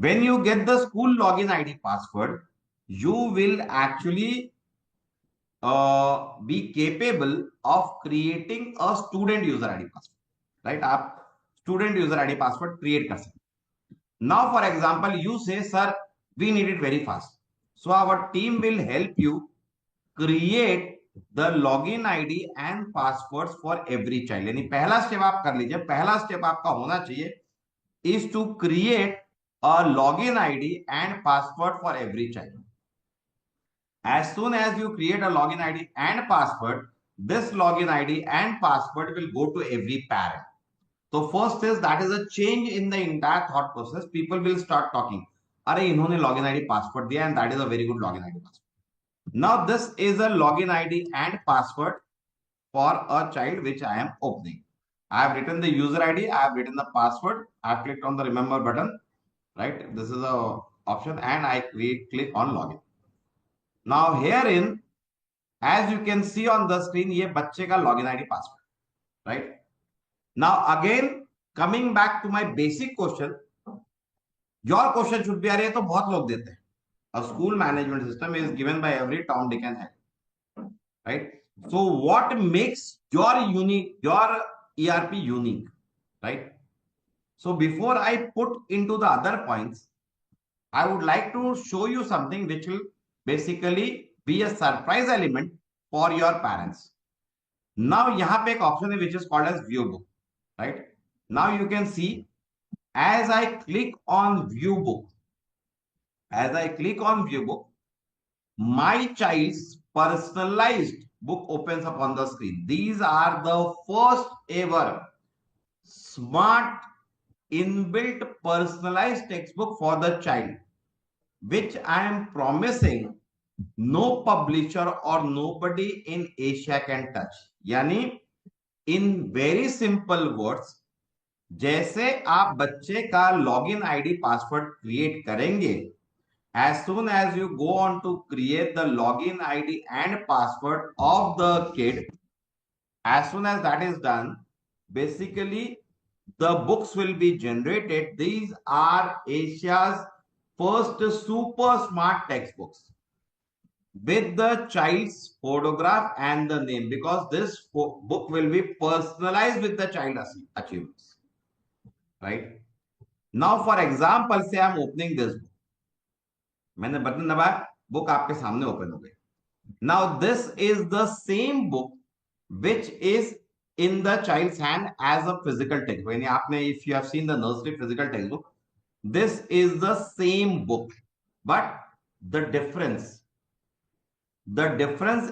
When you get the school login ID password, you will actually be capable of creating a student user ID password, right? आप student user ID password create कर सकते. Now, for example, you say, sir, we need it very fast. So our team will help you create the login ID and passwords for every child. यानी पहला step आप कर लीजिए. पहला step आपका होना चाहिए is to create a login ID and password for every child. As soon as you create a login ID and password, this login ID and password will go to every parent. So first is that is a change in the entire thought process. People will start talking. अरे इन्होंने login ID password दिया and that is a very good login ID password. Now this is a login ID and password for a child which I am opening. I have written the user ID. I have written the password. I have clicked on the remember button. Right. This is a option and I click on login. Now herein, as you can see on the screen, ये बच्चे का login ID password. Right. Now again, coming back to my basic question, your question should be, अरे तो बहुत लोग देते हैं. A school management system is given by every Tom, Dick and Harry. Right. So what makes your ERP unique? Right. So before I put into the other points, I would like to show you something which will basically be a surprise element for your parents. Now यहाँ पे एक option है which is called as view book. Right. Now you can see as I click on view book, my child's personalized book opens up on the screen. These are the first ever smart inbuilt personalized textbook for the child, which I am promising no publisher or nobody in Asia can touch. यानी in very simple words, जैसे आप बच्चे का login ID password create करेंगे, as soon as you go on to create the login ID and password of the kid, as soon as that is done, basically the books will be generated. These are Asia's first super smart textbooks with the child's photograph and the name, because this book will be personalized with the child achievements. Right. Now, for example, say I'm opening this book. मैंने button दबाया, book आपके सामने open हो गई. Now this is the same book which is in the child's hand as a physical textbook. यानी आपने, if you have seen the nursery physical textbook, this is the same book, but the difference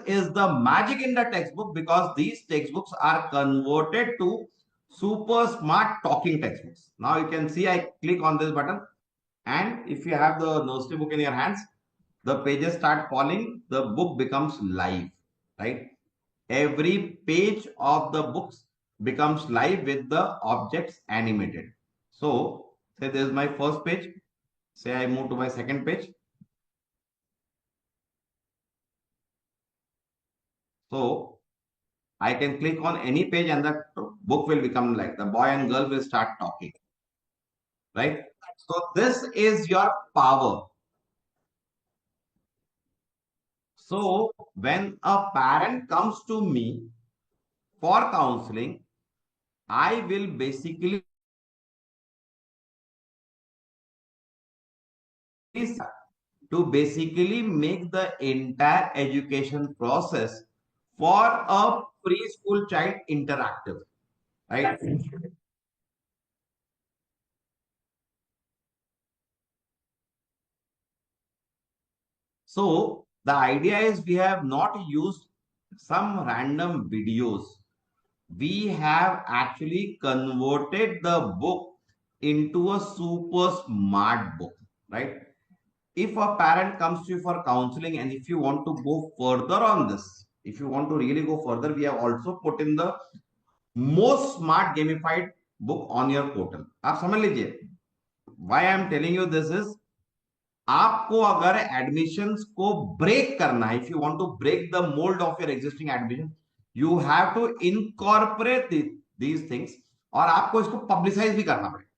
is the magic in the textbook, because these textbooks are converted to super smart talking textbooks. Now you can see I click on this button, and if you have the nursery book in your hands, the pages start falling, the book becomes live, right? Every page of the books becomes live with the objects animated. So say this is my first page. Say I move to my second page. So I can click on any page and the book will become like the boy and girl will start talking, right? So this is your power. So when a parent comes to me for counseling, I will basically to basically make the entire education process for a preschool child interactive, right? So the idea is we have not used some random videos. We have actually converted the book into a super smart book, right? If a parent comes to you for counseling and if you want to go further on this, if you want to really go further, we have also put in the most smart gamified book on your portal. आप समझ लीजिए, why I am telling you this is, आपको अगर admissions को break करना है, if you want to break the mould of your existing admission, you have to incorporate these things, और आपको इसको पब्लिसाइज भी करना पड़ेगा.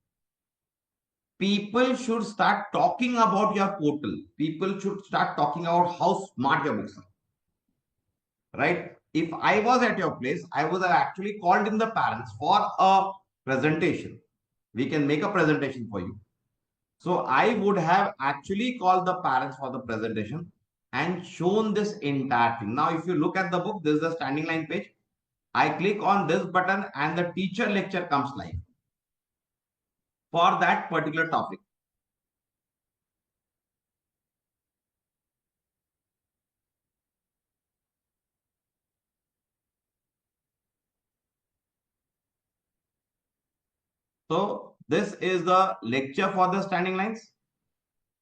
people should start talking about your portal. People should start talking about how smart your books are, right? If I was at your place, I would have actually called in the parents for a presentation. We can make a presentation for you. So I would have actually called the parents for the presentation and shown this entire thing. Now, if you look at the book, this is the standing line page. I click on this button and the teacher lecture comes live for that particular topic. So this is the lecture for the standing lines.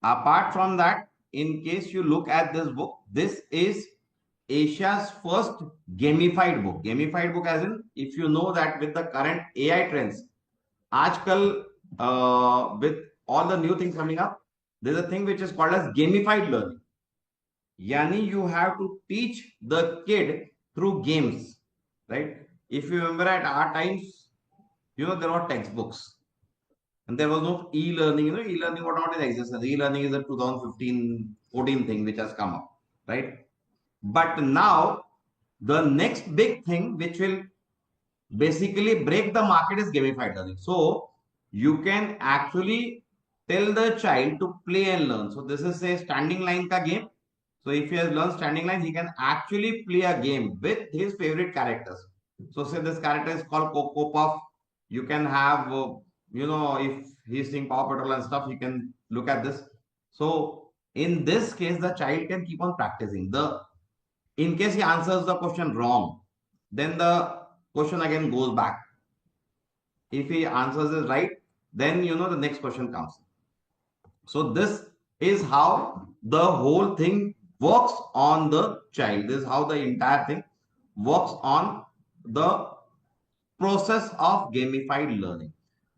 Apart from that, in case you look at this book, this is Asia's first gamified book. Gamified book as in, if you know that with the current AI trends, आजकल with all the new things coming up, there's a thing which is called as gamified learning. Yani you have to teach the kid through games, right? If you remember at our times, there were textbooks and there was no e-learning. E-learning was not in existence. E-learning is a 2015-14 thing which has come up, right? But now the next big thing which will basically break the market is gamified learning. So you can actually tell the child to play and learn. So this is a standing line ka game. So if he has learned standing line, he can actually play a game with his favorite characters. So say this character is called Coco Puff. You can have, if he's seeing Paw Patrol and stuff, you can look at this. So in this case, the child can keep on practicing. In case he answers the question wrong, then the question again goes back. If he answers it right, then the next question comes. So this is how the whole thing works on the child. This is how the entire thing works on the process of gamified learning.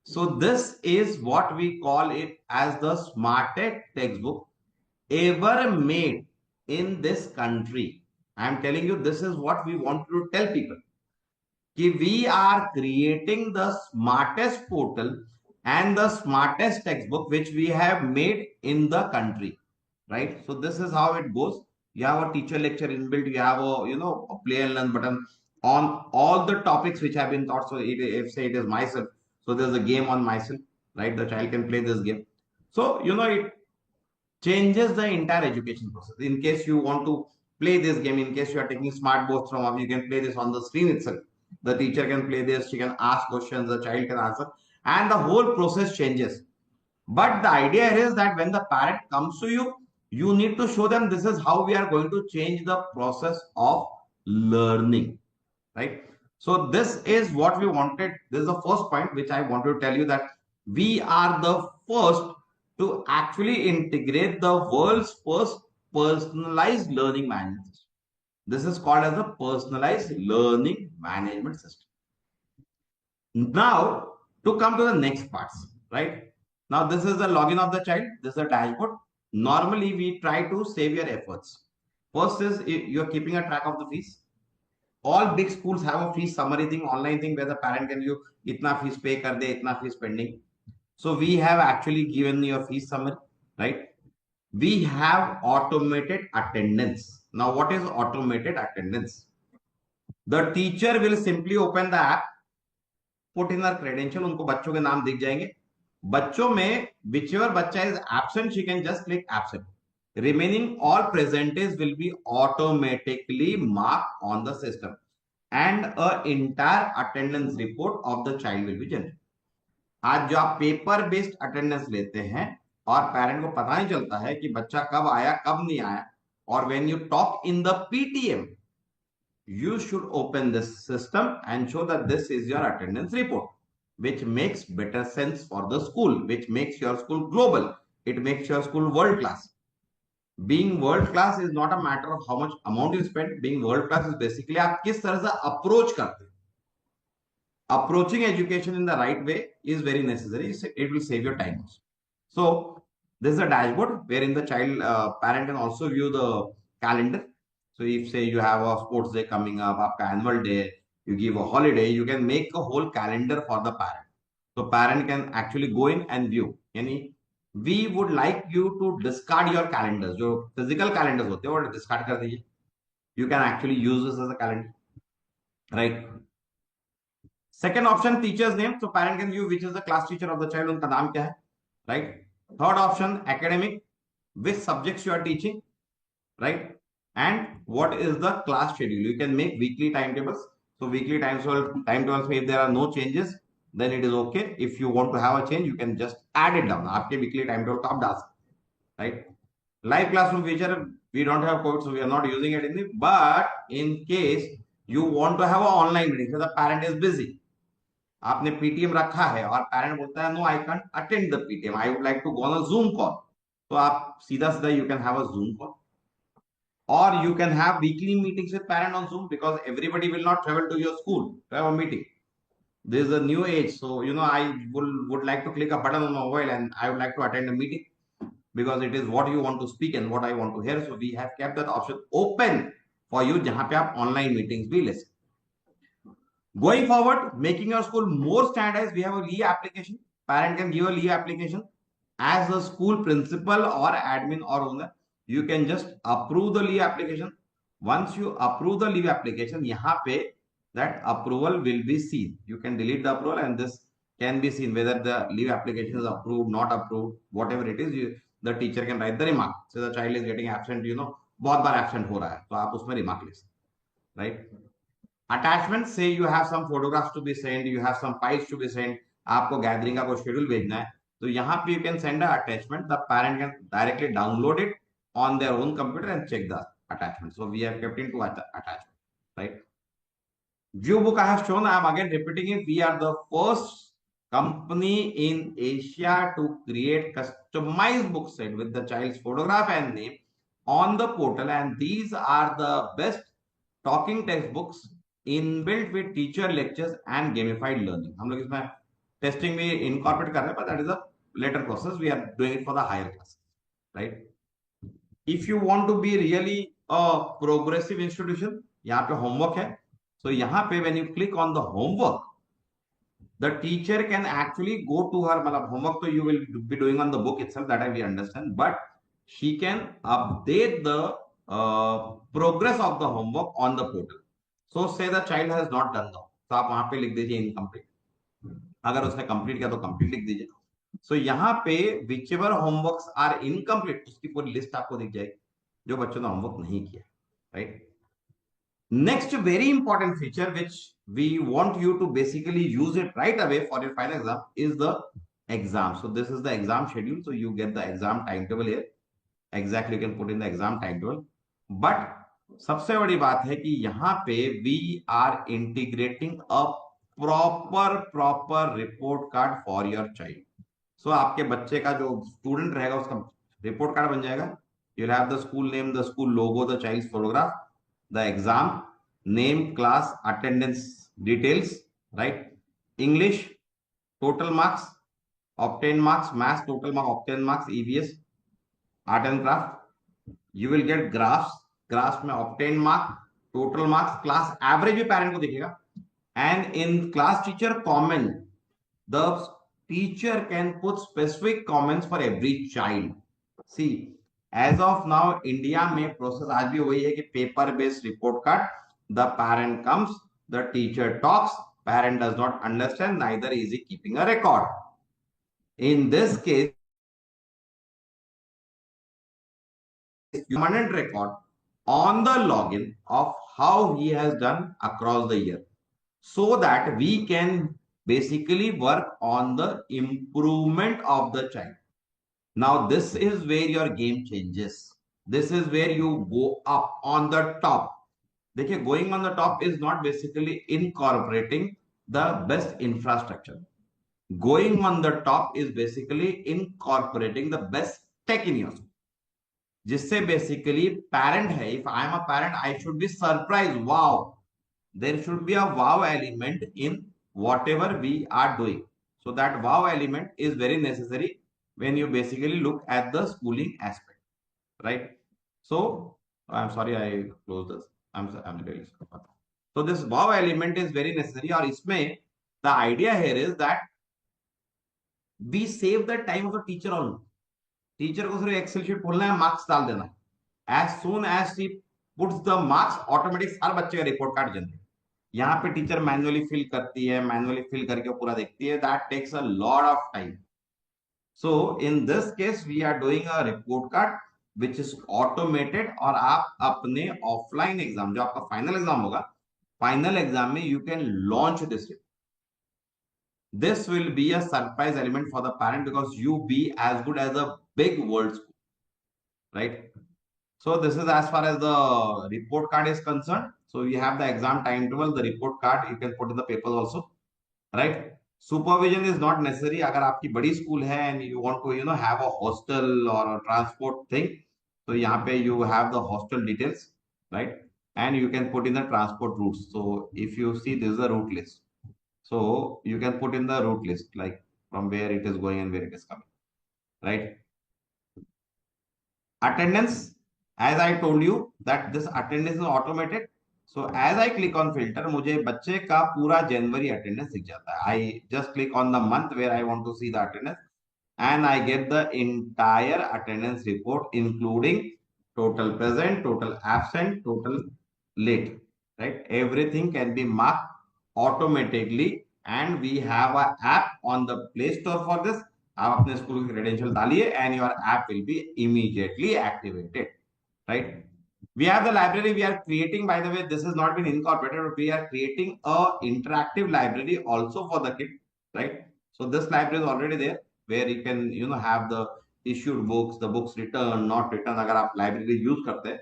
So this is what we call it as the smartest textbook ever made in this country. I am telling you, this is what we want to tell people. We are creating the smartest portal and the smartest textbook which we have made in the country, right? So this is how it goes. You have a teacher lecture inbuilt, you have a play and learn button on all the topics which have been taught. So if say it is myself, so there's a game on myself, right? The child can play this game. So it changes the entire education process. In case you want to play this game, in case you are taking smart boards from us, you can play this on the screen itself. The teacher can play this, she can ask questions, the child can answer, and the whole process changes. But the idea is that when the parent comes to you, you need to show them this is how we are going to change the process of learning, right? So this is what we wanted. This is the first point which I want to tell you, that we are the first to actually integrate the world's first personalized learning management system. This is called as a personalized learning management system. Now, to come to the next parts, right? Now, this is the login of the child. This is the dashboard. Normally, we try to save your efforts. First is you're keeping a track of the fees. All big schools have a fees summary thing, online thing, where the parent can you itna fees pay kar de, itna fees pending. So we have actually given you a fees summary, right? We have automated attendance. Now, what is automated attendance? The teacher will simply open the app, put in her credential, उनको बच्चों के नाम दिख जाएंगे. बच्चों में whichever बच्चा is absent, she can just click absent. Remaining all presentees will be automatically marked on the system, and a entire attendance report of the child will be generated. आज जो आप पेपर बेस्ड अटेंडेंस लेते हैं और parent को पता नहीं चलता है कि बच्चा कब आया कब नहीं आया, और when you talk in the PTM, you should open this system and show that this is your attendance report, which makes better sense for the school, which makes your school global, it makes your school world class. Being world class is not a matter of how much amount you spend. Being world class is basically आप किस तरह से approach करते हैं. Approaching education in the right way is very necessary. It will save your time. So this is a dashboard wherein the child parent can also view the calendar. So if say you have a sports day coming up, आपका annual day, you give a holiday, you can make a whole calendar for the parent. So parent can actually go in and view. यानी we would like you to discard your calendar, जो physical calendars होते हैं वो discard कर दीजिए. You can actually use this as a calendar, right. Second option teacher's name, तो parent can use which is the class teacher of the child, उनका नाम क्या है, right. Third option academic, which subjects you are teaching, right, and what is the class schedule. You can make weekly timetables. So weekly timetables, if there are no changes, then it is okay. If you want to have a change, you can just add it down. आपके weekly timetable को आप डाल सकते हैं, right. Live classroom feature, we don't have code, so we are not using it in the, but in case you want to have an online meeting, so the parent is busy, आपने PTM रखा है और parent बोलता है no I can't attend the PTM, I would like to go on a Zoom call, तो आप सीधा सीधा you can have a Zoom call. Or you can have weekly meetings with parent on Zoom, because everybody will not travel to your school to have a meeting. This is a new age. So, I would like to click a button on my mobile and I would like to attend a meeting, because it is what you want to speak and what I want to hear. So we have kept that option open for you, जहां पे आप online meetings भी ले सकते. Going forward, making your school more standardized, we have a leave application. Parent can give a leave application. As a school principal or admin or owner, you can just approve the leave application. Once you approve the leave application, यहाँ पे that approval will be seen. You can delete the approval and this can be seen whether the leave application is approved, not approved, whatever it is. The teacher can write the remark. So the child is getting absent, बहुत बार absent हो रहा है, तो आप उसमें remark लिख सकते, right? Attachment, say you have some photographs to be sent, you have some files to be sent, आपको गैदरिंग का कोई शेड्यूल भेजना है, तो यहाँ पे you can send a attachment. The parent can directly download it on their own computer and check the attachment. So we have kept into attachment, right? View book I have shown. I am again repeating it. We are the first company in Asia to create customized book set with the child's photograph and name on the portal, and these are the best talking textbooks inbuilt with teacher lectures and gamified learning. हम लोग इसमें testing में incorporate कर रहे हैं, but that is a later process. We are doing it for the higher classes, right? If you want to be really a progressive institution, यहाँ पे homework है. So यहाँ पे when you click on the homework, the teacher can actually go to her, मतलब homework तो you will be doing on the book itself, that we understand, but she can update the progress of the homework on the portal. So say the child has not done the, तो आप वहां पे लिख दीजिए incomplete. अगर उसने complete किया तो कंप्लीट लिख दीजिए. सो यहाँ पे whichever homeworks are incomplete, उसकी पूरी लिस्ट आपको दिख जाएगी जो बच्चों ने होमवर्क नहीं किया, right. Next very important feature which we want you to basically use it right away for your final exam is the exam. So this is the exam schedule. So you get the exam timetable here. Exactly, you can put in the exam timetable. But सबसे बड़ी बात है कि यहाँ पे we are integrating a proper report card for your child. So आपके बच्चे का जो स्टूडेंट रहेगा उसका रिपोर्ट कार्ड बन जाएगा. You'll have the school name, the school logo, the child's photograph, the exam name, class, attendance details, right? English total marks, obtained marks, maths total mark, obtained marks, EVS, art and craft. You will get graphs, graphs में obtained mark, total marks, class average भी parent को दिखेगा. And in class teacher comment, the teacher can put specific comments for every child. See, as of now India में process आज भी वही है कि paper based report card, the parent comes, the teacher talks, parent does not understand, neither is he keeping a record. In this case, permanent record on the login of how he has done across the year, so that we can basically work on the improvement of the child. Now this is where your game changes. This is where you go up on the top. देखिए, going on the top is not basically incorporating the best infrastructure. Going on the top is basically incorporating the best tech in your school. जिससे basically parent है, if I am a parent I should be surprise, wow, there should be a wow element in whatever we are doing. So that wow element is very necessary when you basically look at the schooling aspect, right? So I'm sorry I closed this. I'm really sorry. So this wow element is very necessary. और इसमें the idea here is that we save the time of the teacher on. Teacher को सिर्फ Excel sheet खोलना है, marks डाल देना है। As soon as she puts the marks, automatic हर बच्चे का रिपोर्ट कार्ड जनरेट। यहाँ पे टीचर मैनुअली फिल करती है, मैनुअली फिल करके पूरा देखती है, that takes a lot of time. So in this case we are doing a report card which is automated, और आप अपने ऑफलाइन एग्जाम, जो आपका फाइनल एग्जाम होगा, फाइनल एग्जाम में you can launch this. This will be a surprise element for the parent because you be as good as a big world school, right? So this is as far as the report card is concerned. So you have the exam timetable, the report card, you can put in the papers also, right? Supervision is not necessary. अगर आपकी बड़ी school है and you want to have a hostel or a transport thing, तो यहाँ पे you have the hostel details, right? And you can put in the transport routes. So if you see, this is the route list. So you can put in the route list, like from where it is going and where it is coming, right? Attendance, as I told you that this attendance is automated. So as I click on filter, मुझे बच्चे का पूरा जनवरी attendance दिख जाता है. I just click on the month where I want to see the attendance, and I get the entire attendance report, including total present, total absent, total late, right? Everything can be marked automatically, and we have an app on the Play Store for this. आप अपने school की credential डालिए and your app will be immediately activated, right? We have the library we are creating. By the way, this has not been incorporated, but we are creating a interactive library also for the kid, right? So this library is already there, where you can have the issued books, the books returned, not returned, अगर आप library use करते हैं.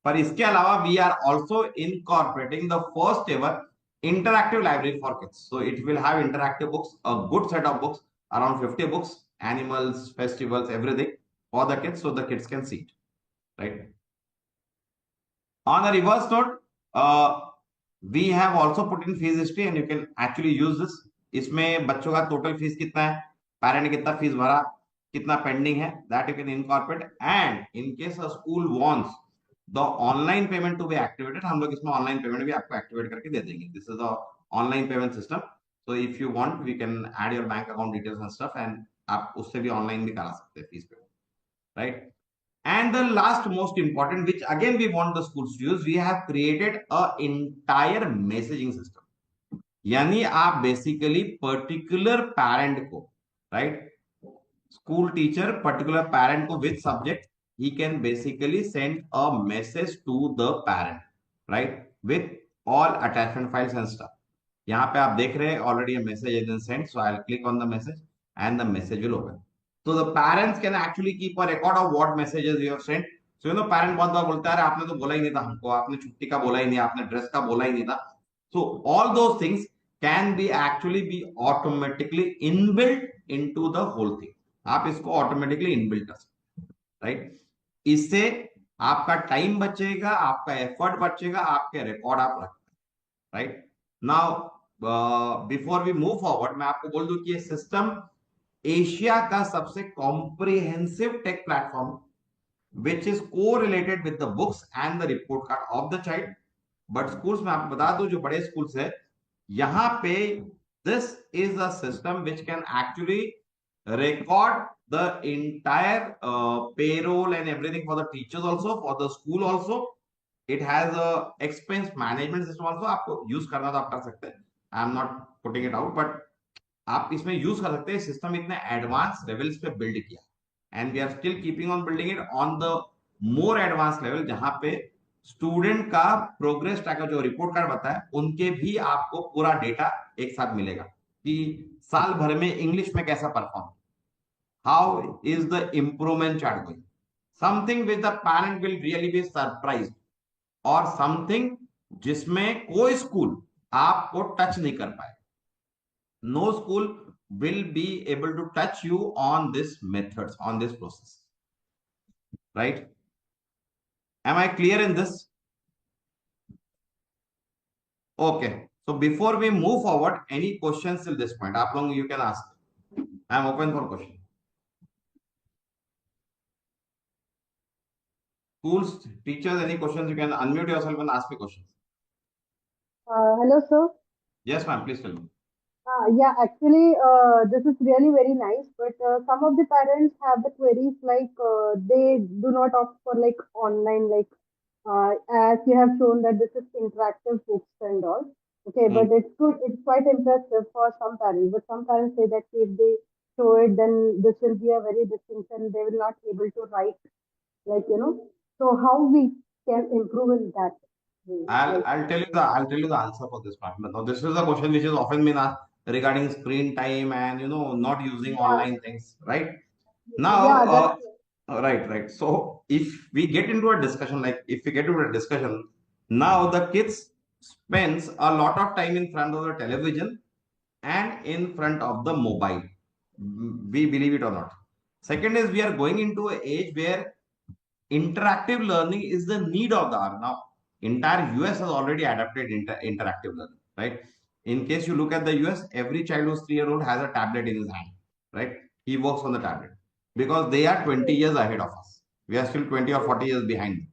पर इसके अलावा we are also incorporating the first ever interactive library for kids. So it will have interactive books, a good set of books, around 50 books, animals, festivals, everything for the kids, so the kids can see it, right? On a reverse note, we have also put in fees history and you can actually use this. इसमें बच्चों का total fees कितना है, parent ने कितना fees भरा, कितना pending है, that you can incorporate. And in case a school wants the online payment to be activated, हम लोग इसमें ऑनलाइन पेमेंट भी आपको एक्टिवेट करके दे देंगे. This is a online payment system. So if you want we can add your bank account details and stuff, and आप उससे भी ऑनलाइन भी करा सकते हैं fees payment, right? And the last most important, which again we want the schools to use, we have created a entire messaging system. यानी आप basically particular parent को, right, school teacher particular parent को with subject, he can basically send a message to the parent, right, with all attachment files and stuff. यहाँ पे आप देख रहे हैं already a message has been sent, so I'll click on the message and the message will open. So the parents can actually keep a record of what messages you have sent. So parent बहुत बार बोलता है आपने तो बोला ही नहीं था हमको, आपने छुट्टी का बोला ही नहीं, आपने ड्रेस का बोला ही नहीं था. So all those things can be actually be automatically inbuilt into the whole thing. आप इसको ऑटोमेटिकली इनबिल्ट कर सकते हैं, राइट? इससे आपका टाइम बचेगा, आपका एफर्ट बचेगा, आपके रिकॉर्ड आप रख, right? Now before we move forward, मैं आपको बोल दूं कि ये सिस्टम एशिया का सबसे comprehensive tech platform which is को related with the books and the report card of the child. But schools में आपको बता दूं, जो बड़े स्कूल्स है यहां पे, this is a system which can actually record the entire payroll and everything for the teachers also, for the school also. It has a expense management system also. आपको यूज करना तो आप कर सकते हैं, I am not putting it out, but आप इसमें use कर सकते हैं. सिस्टम इतने एडवांस लेवल्स पे बिल्ड किया, and we are still keeping on building it on the more advance level, जहां पे स्टूडेंट का प्रोग्रेस ट्रैकर, जो रिपोर्ट कार्ड बताया, उनके भी आपको पूरा डेटा एक साथ मिलेगा कि साल भर में इंग्लिश में कैसा perform, how is the improvement chart going, something which the parent will really be surprised, और something जिसमें कोई स्कूल आपको टच नहीं कर पाए. No school will be able to touch you on this methods, on this process, right? Am I clear in this? Okay, so before we move forward, any questions till this point आप लोग you can ask. I am open for question. Schools, teachers, any questions, you can unmute yourself and ask me questions. Hello, sir. Yes ma'am, please tell me. Yeah, actually, this is really very nice. But some of the parents have the queries like they do not opt for like online, like as you have shown that this is interactive books and all. Okay, Hmm. but it's good. It's quite impressive for some parents. But some parents say that if they show it, then this will be a very distinction. They will not able to write, like So how we can improve in that way, like. I'll tell you the answer for this part. Now, this is a question which is often been asked regarding screen time and not using Yeah, online things, right? yeah, Now, that's right. So if we get into a discussion, like if we get into a discussion, now the kids spends a lot of time in front of the television and in front of the mobile. We believe it or not. Second is we are going into an age where interactive learning is the need of the hour. Now, entire US has already adapted interactive learning, right? In case you look at the US, every child who's 3 year old has a tablet in his hand, right? He works on the tablet because they are 20 years ahead of us. We are still 20 or 40 years behind.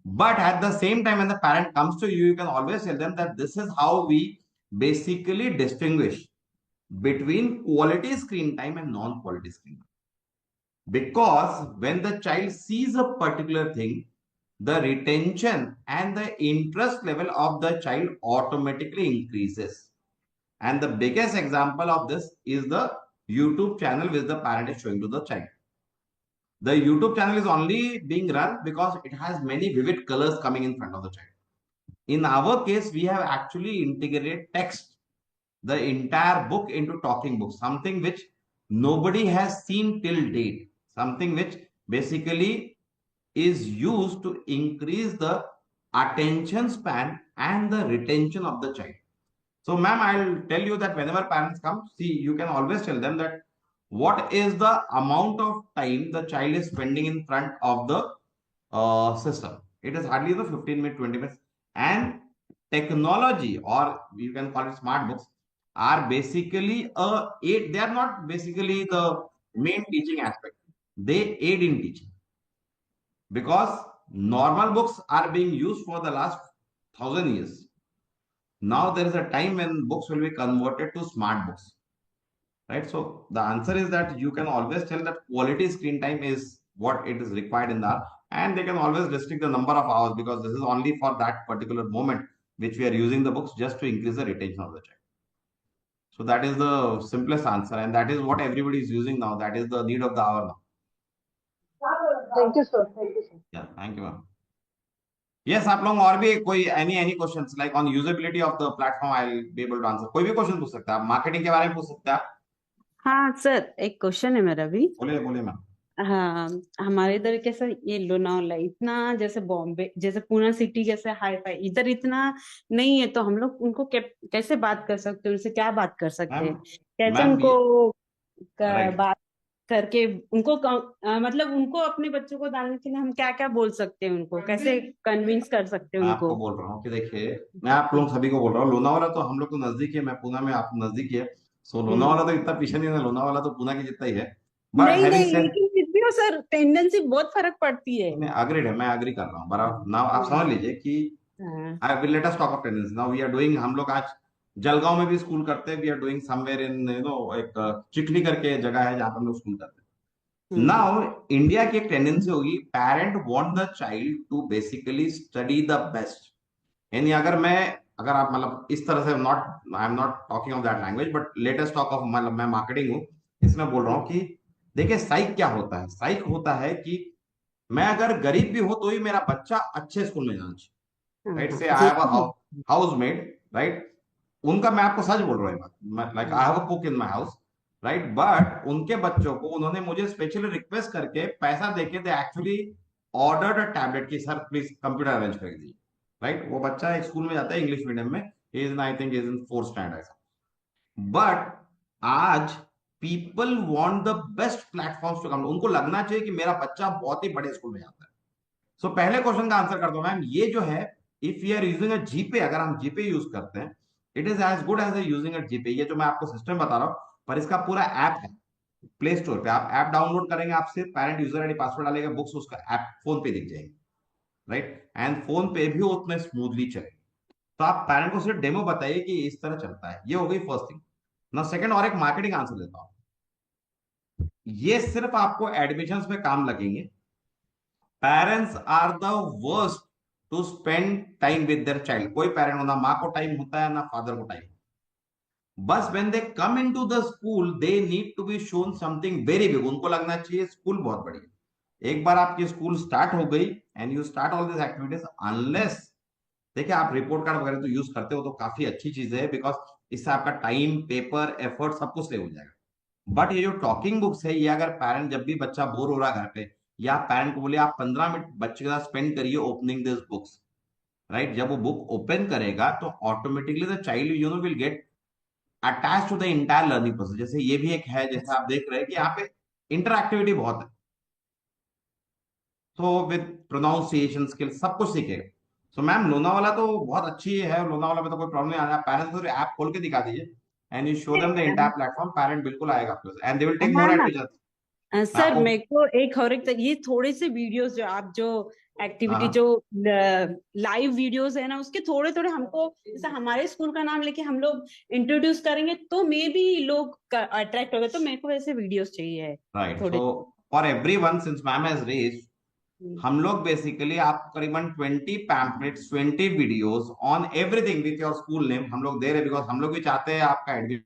But at the same time, when the parent comes to you, you can always tell them that this is how we basically distinguish between quality screen time and non-quality screen time. Because when the child sees a particular thing, the retention and the interest level of the child automatically increases. And the biggest example of this is the YouTube channel which the parent is showing to the child. The YouTube channel is only being run because it has many vivid colors coming in front of the child. In our case, we have actually integrated text, the entire book into talking book, something which nobody has seen till date, something which basically is used to increase the attention span and the retention of the child. So, ma'am, I'll tell you that whenever parents come, see, you can always tell them that what is the amount of time the child is spending in front of the system. It is hardly the 15 minutes, 20 minutes. And technology, or you can call it smart books, are basically aid. They are not basically the main teaching aspect. They aid in teaching because normal books are being used for the last 1,000 years. Now there is a time when books will be converted to smart books, right? So the answer is that you can always tell that quality screen time is what it is required in that, and they can always restrict the number of hours because this is only for that particular moment which we are using the books just to increase the retention of the child. So that is the simplest answer, and that is what everybody is using now. That is the need of the hour now. Thank you, sir. Thank you, sir. Yeah, thank you, ma'am. Yes आप लोग और भी कोई any questions like on usability of the platform I will be able to answer कोई भी question पूछ सकता है आप मार्केटिंग के बारे में पूछ सकते हैं आप हाँ सर, एक क्वेश्चन है मेरा भी। बोलिए बोलिए मैम हाँ, हमारे इधर कैसा ये लोनावला इतना, जैसे बॉम्बे जैसे पुणे सिटी जैसे हाई फाई इधर इतना नहीं है, तो हम लोग उनको कैसे बात कर सकते हैं, उनसे क्या बात कर सकते मैम हैं, कैसे मैम उनको राइट बात करके उनको मतलब उनको अपने बच्चों को डालने के लिए हम क्या क्या बोल सकते हैं, उनको कैसे कन्विंस कर सकते हैं मैं उनको। आपको बोल रहा हूँ कि देखिए मैं आप लोग सभी को बोल रहा हूँ लोनावाला तो हम लोग को नजदीक है मैं पुणे में आप नजदीक ही है सो लोनावाला तो हम्म। इतना पीछे नहीं है लोनावाला तो पुणे की जितना ही है बट नहीं हैविंग नहीं, सेड लेकिन फिर भी वो सर टेंडेंसी बहुत फर्क पड़ती है। मैं अग्रीड है मैं अग्री कर रहा हूँ बराबर नाउ आप समझ हम्म। लीजिए कि हाँ। I will let us talk of tendency now we are doing हम लोग आज जलगांव में भी स्कूल करते हैं we are doing somewhere in एक चिखली करके जगह है जहाँ पे हम लोग स्कूल करते हैं हम्म। नाउ इंडिया की एक टेंडेंसी होगी parent want the child to basically study the best यानी अगर आप मतलब इस तरह से not I am not talking of that language but latest talk of मतलब मैं मार्केटिंग हूँ इसमें बोल रहा हूँ कि देखिए साइक क्या होता है साइक होता है कि मैं अगर गरीब भी हूं तो ही मेरा बच्चा अच्छे स्कूल में जाना चाहिए हाँ राइट हाँ, से आई ये हैव तो अ है। हाउस मेड राइट उनका मैं आपको सच बोल रहा हूँ like I hmm. Have a cook in my house right but उनके बच्चों को उन्होंने मुझे स्पेशली रिक्वेस्ट करके पैसा देके they actually ordered a tablet की सर प्लीज कंप्यूटर अरेंज कर दीजिए राइट वो बच्चा एक स्कूल में जाता है इंग्लिश मीडियम में is I think is in fourth standard ऐसा बट आज people want the best platforms to come उनको लगना चाहिए कि मेरा बच्चा बहुत ही बड़े स्कूल में जाता है सो पहले क्वेश्चन का आंसर कर दो मैम ये जो है if you are using a GPay अगर हम जीपे यूज करते हैं it is as good as using a GPay ये जो मैं आपको सिस्टम बता रहा हूँ पर इसका पूरा ऐप है प्ले स्टोर पे आप ऐप डाउनलोड करेंगे आप सिर्फ पेरेंट यूजर आईडी पासवर्ड डालेगा बुक्स उसका ऐप फोन पे दिख जाएगी राइट एंड फोन पे भी उतने स्मूथली चले तो आप पेरेंट को सिर्फ डेमो बताइए कि इस तरह चलता है ये हो गई फर्स्ट थिंग ना सेकंड, और एक मार्केटिंग आंसर देता हूं, ये सिर्फ आपको एडमिशंस में काम लगेंगे। Parents are the worst to spend time with their child. कोई पेरेंट, ना माँ को टाइम होता है ना फादर को टाइम। बस when they come into the school they need to be shown something very big. उनको लगना चाहिए स्कूल बहुत बड़ी है। एक बार आपकी स्कूल स्टार्ट हो गई and you start all this activities, unless, देखिए आप रिपोर्ट कार्ड वगैरह तो यूज करते हो तो काफी अच्छी चीज है, बिकॉज इससे आपका टाइम, पेपर, एफर्ट सब कुछ सेव हो जाएगा। बट ये जो टॉकिंग बुक्स है, ये अगर पेरेंट, जब भी बच्चा बोर हो रहा है घर पे, या पेरेंट को बोले आप 15 मिनट बच्चे के साथ स्पेंड करिए ओपनिंग दिस बुक्स, राइट, जब वो बुक ओपन करेगा तो automatically the child you know will get attach to the entire learning process. जैसे ये भी एक है, जैसे आप देख रहे हैं कि यहाँ पे इंटरएक्टिविटी बहुत है, तो विद प्रोनाउंसिएशन स्किल सब कुछ सीखेगा। सो मैम लोनावाला तो बहुत अच्छी है, लोनावाला में तो कोई प्रॉब्लम नहीं आ रहा। पेरेंट्स को ऐप खोल के दिखा दीजिए and you show them the entire platform, parent बिल्कुल आएगा आपके, एंड दे विल टेक हाँ मोर हाँ। एडमिशन। मैं सर आपको, मेरे को एक और एक ये थोड़े से वीडियोस जो आप जो हाँ एक्टिविटी हाँ, जो लाइव वीडियोस है ना, उसके थोड़े थोड़े हमको, जैसे हमारे स्कूल का नाम लेके हम लोग इंट्रोड्यूस करेंगे तो मे बी लोग अट्रैक्ट हो गए, तो मेरे को वैसे वीडियोस चाहिए राइट। सो थोड़े। For every one, since ma'am has raise, hmm. हम लोग बेसिकली आपको करीबन 20 pamphlets, 20 videos on everything with your school name हम लोग दे रहे हैं, बिकॉज हम लोग भी चाहते हैं आपका एडमिशन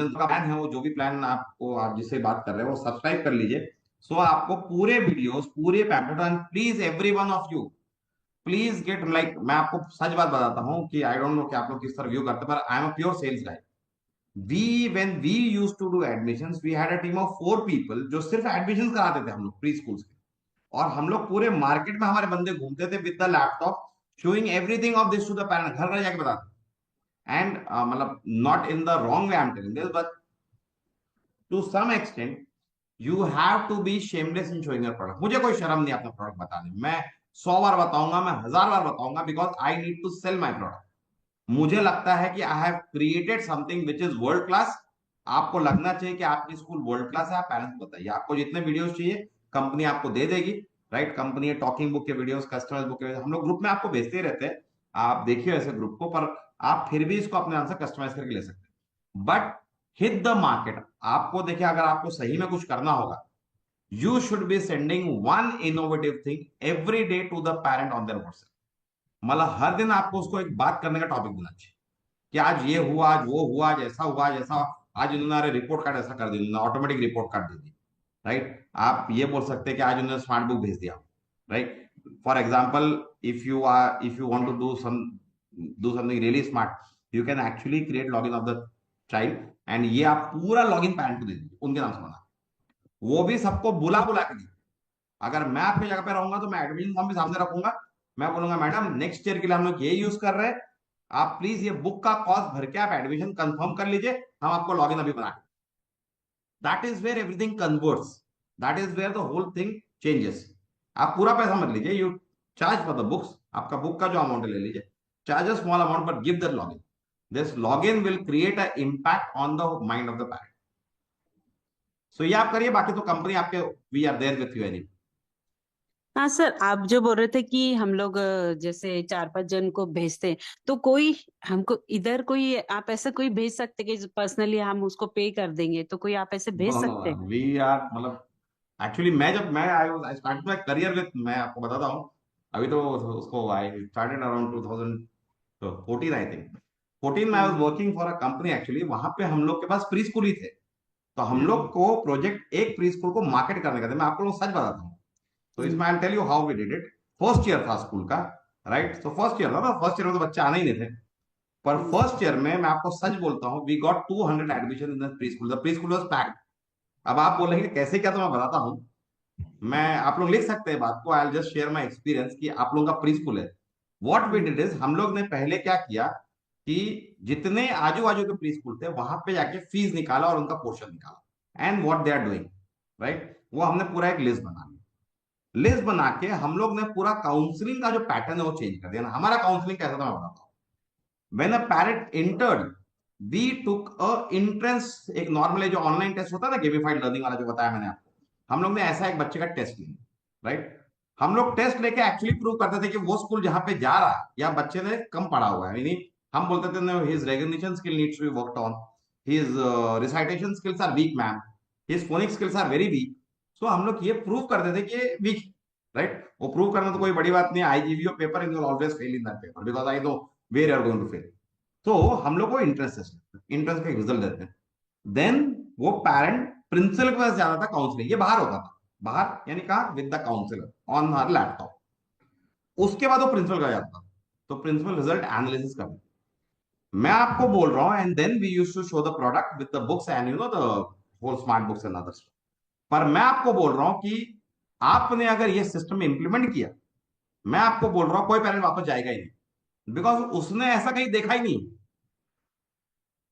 का प्लान है, वो जो भी प्लान आपको, आप जिससे बात कर रहे हैं वो सब्सक्राइब कर लीजिए। सो आपको पूरे वीडियोस, पूरे pamphlet, and please every one of you please get, like मैं आपको सच बात बताता हूँ कि आई डोंट नो कि आप लोग किस तरह व्यू करते हैं, पर I am a pure sales guy. We when we used to do admissions, we had a team of 4 people जो सिर्फ एडमिशन कराते थे हम लोग प्री स्कूल्स के। और हम लोग पूरे मार्केट में हमारे बंदे घूमते थे with the laptop, showing everything of this to the parent, घर घर जाके बताते। एंड मतलब not in the wrong way I am telling this, but to some extent you have to be shameless in showing your product. मुझे कोई शर्म नहीं अपना प्रोडक्ट बताने में, मैं 100 बार बताऊंगा, मैं 1000 बार बताऊंगा, because I need to sell my product. मुझे लगता है कि I have created something which is world class. आपको लगना चाहिए कि आपकी स्कूल वर्ल्ड क्लास है। आप पेरेंट्स को बताइए, आपको जितने वीडियोस चाहिए कंपनी आपको दे देगी, राइट। कंपनी टॉकिंग बुक के वीडियोस, कस्टमर्स बुक के वीडियोस हम लोग ग्रुप में आपको भेजते ही रहते हैं, आप देखिए ऐसे ग्रुप को, पर आप फिर भी इसको अपने नाम से कस्टमाइज करके ले सकते हैं। बट हिट द मार्केट, आपको देखिए अगर आपको सही में कुछ करना होगा, you should be sending one innovative thing every day to the parent on their WhatsApp. मतलब हर दिन आपको उसको एक बात करने का टॉपिक देना चाहिए कि आज ये हुआ, आज वो हुआ, आज ऐसा हुआ, आज ऐसा, आज इन्होंने रिपोर्ट कार्ड ऐसा कर दिया, ऑटोमेटिक रिपोर्ट कार्ड दे दी, राइट। आप ये बोल सकते हैं कि आज उन्होंने स्मार्ट बुक भेज दिया, right. For example, if you want to do something really smart, you can actually create login of the child, and ये आप पूरा लॉगिन पेरेंट को दे दीजिए, उनके नाम से बना, वो भी सबको बुला बुला के दीजिए। अगर मैं आपकी जगह पे रहूंगा तो मैं एडमिशन फॉर्म भी सामने रखूंगा, मैं बोलूंगा मैडम नेक्स्ट ईयर के लिए हम लोग ये यूज कर रहे हैं, आप प्लीज ये बुक का कॉस्ट भर के आप एडमिशन कंफर्म कर लीजिए, हम आपको लॉगिन अभी बना। That is where everything converts, that is where the whole thing changes. आप पूरा पैसा मत लीजिए, you charge for the books, आपका बुक का जो अमाउंट है ले लीजिए, charge a small amount but give that login. This login will create a impact on the mind of the parent. So ये आप करिए, बाकी तो कंपनी आपके, we are there with you any. हाँ सर, आप जो बोल रहे थे कि हम लोग जैसे 4-5 जन को भेजते हैं, तो कोई हमको इधर कोई आप ऐसा कोई भेज सकते कि पर्सनली हम उसको पे कर देंगे, तो कोई आप ऐसे भेज नो नो, सकते हैं? वी आर, मतलब एक्चुअली मैं जब मैं I start my career with, मैं आपको बताता हूँ, अभी तो उसको I started around 2014 I think. 14 में I was hmm. Working for a company, actually वहां पे हम लोग के पास प्री स्कूल ही थे। तो हम लोग हम्म। को प्रोजेक्ट एक प्री स्कूल को मार्केट करने का था, मैं आपको लोग सच बताता हूँ। तो इसमें I tell you how we did it. First year था स्कूल का, राइट। तो फर्स्ट ईयर था ना, फर्स्ट ईयर में तो बच्चे आने ही नहीं थे, पर हम्म। फर्स्ट ईयर में मैं आपको सच बोलता हूँ, we got 200 admission in the pre school, the pre school was packed. अब आप बोलेंगे कैसे, क्या, तो मैं बताता हूँ। मैं, आप लोग लिख सकते हैं बात को, I just share my experience कि आप लोगों का प्री स्कूल है। What we hmm. Did is, हम लोग ने पहले क्या किया कि जितने आजू बाजू के प्री स्कूल थे वहां पे जाके फीस निकाला और उनका पोर्शन निकाला, and what they are doing, right. वो हमने पूरा एक लिस्ट बना लिया। लिस्ट बना के हम लोग ने पूरा काउंसलिंग का जो पैटर्न है वो चेंज कर दिया ना। हमारा काउंसलिंग कैसा था मैं बताता हूँ। When a parent entered, we took a entrance, एक नॉर्मल जो ऑनलाइन टेस्ट होता है ना, गेमिफाइड लर्निंग वाला जो बताया मैंने आपको, हम लोग ने ऐसा एक बच्चे का टेस्ट लिया, राइट। हम लोग टेस्ट लेके एक्चुअली प्रूव करते थे कि वो स्कूल जहां पे जा रहा है या बच्चे ने कम पढ़ा हुआ है, यानी हम बोलते थे no his recognition skill needs to be worked on, his recitation skills are weak ma'am, his phonic skills are very weak. So हम लोग ये प्रूव करते थे कि वीक, राइट। वो प्रूव करना तो कोई बड़ी बात नहीं, I give you paper and you will always fail in that paper because I know where you are going to fail. तो हम लोग को इंटरेस्ट है, इंटरेस्ट का रिजल्ट देते हैं। देन वो पैरेंट प्रिंसिपल के पास जाता था काउंसलिंग, ये बाहर होता था, बाहर यानी कहा with the counsellor on her laptop. उसके बाद वो प्रिंसिपल का जाता था, तो प्रिंसिपल रिजल्ट एनालिसिस कर, मैं आपको बोल रहा हूं, and then we used to show the product with the books and the whole smart books and others. पर मैं आपको बोल रहा हूं कि आपने अगर ये सिस्टम इंप्लीमेंट किया, मैं आपको बोल रहा हूं कोई पेरेंट वापस जाएगा ही नहीं, बिकॉज उसने ऐसा कहीं देखा ही नहीं।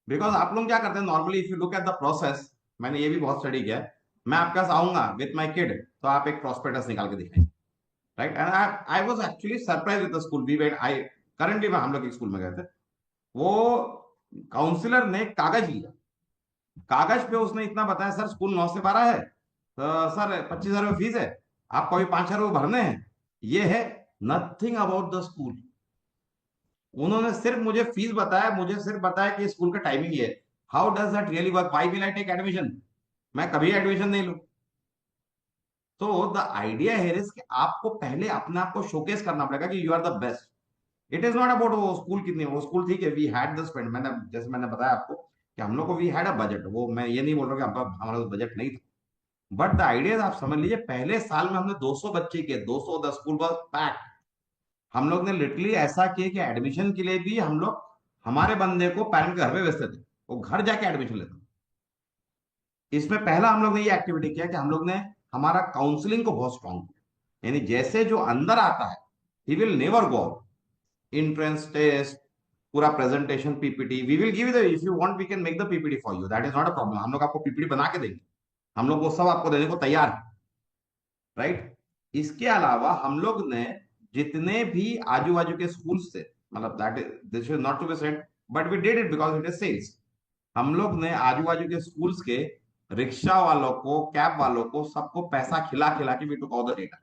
बिकॉज आप लोग क्या करते हैं normally, if you look at the process, मैंने ये भी बहुत स्टडी किया है, मैं आपके पास आऊंगा विथ माई किड तो आप एक प्रोस्पेक्टस निकाल के दिखाएंगे, right. And I was actually surprise with the school we went, I currently में हम लोग एक स्कूल में गए थे, वो काउंसलर ने कागज लिया, कागज पे उसने इतना बताया सर स्कूल 9 से 12 है, तो सर 25,000 फीस है, आपको अभी 5,000 भरने हैं, ये है, नथिंग अबाउट द स्कूल। उन्होंने सिर्फ मुझे फीस बताया, मुझे सिर्फ बताया कि स्कूल का टाइमिंग ये है। How does that really work, why will I take admission, मैं कभी एडमिशन नहीं लूं। तो द आइडिया है कि आपको पहले अपने आप को शोकेस करना पड़ेगा कि you are the best. It is not about वो स्कूल कितनी, वो स्कूल ठीक है, वी हैड द स्पेंड, मैंने जैसे मैंने बताया आपको कि हम लोग को वी हैड अ बजट, वो मैं ये नहीं बोल रहा कि हमारा बजट नहीं था, बट द आइडिया आप समझ लीजिए पहले साल में हमने 200 बच्चे किए, 200, द स्कूल वाज पैक्ड। हम लोग ने लिटरली ऐसा किया कि एडमिशन के लिए भी हम लोग हमारे बंदे को पेरेंट के घर पे भेजते थे, वो घर जाके एडमिशन लेते थे। इसमें पहला हम लोग ने ये एक्टिविटी किया कि हम लोग ने हमारा काउंसलिंग को बहुत स्ट्रांग किया, यानी जैसे जो अंदर आता है he will never go out, entrance test, पूरा presentation PPT, we will give if you want we can make the PPT for you, that is not a problem, हम लोग आपको पीपीटी बना के देंगे, हम लोग वो सब आपको देने को तैयार है, राइट। इसके अलावा हम लोग ने जितने भी आजू बाजू के स्कूल से, मतलब that is this is not to be said but we did it because it is sales, हम लोग ने आजू बाजू के स्कूल्स के रिक्शा वालों को, कैब वालों को, सबको पैसा खिला खिला के we took all the data,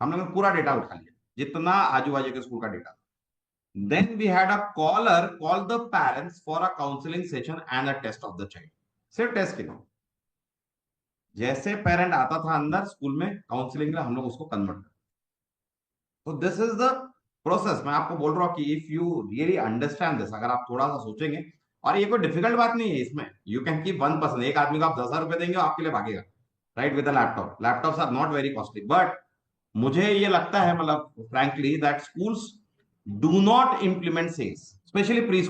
हम लोग ने पूरा डेटा उठा लिया जितना आजू बाजू के स्कूल का data. Then we had a caller call the parents for a counseling session and a test of the child. सिर्फ टेस्ट के लिए, जैसे पेरेंट आता था अंदर स्कूल में काउंसलिंग में हम लोग उसको कन्वर्ट कर, तो दिस इज द प्रोसेस। मैं आपको बोल रहा हूँ कि if you really understand this, अगर आप थोड़ा सा सोचेंगे, और ये कोई डिफिकल्ट बात नहीं है इसमें, यू कैन कीप 1%, एक आदमी को आप 10,000 रुपए देंगे आपके लिए भागेगा, right, with laptop, laptops are not very costly, but मुझे ये लगता है मतलब frankly that schools do not implement sales, specially pre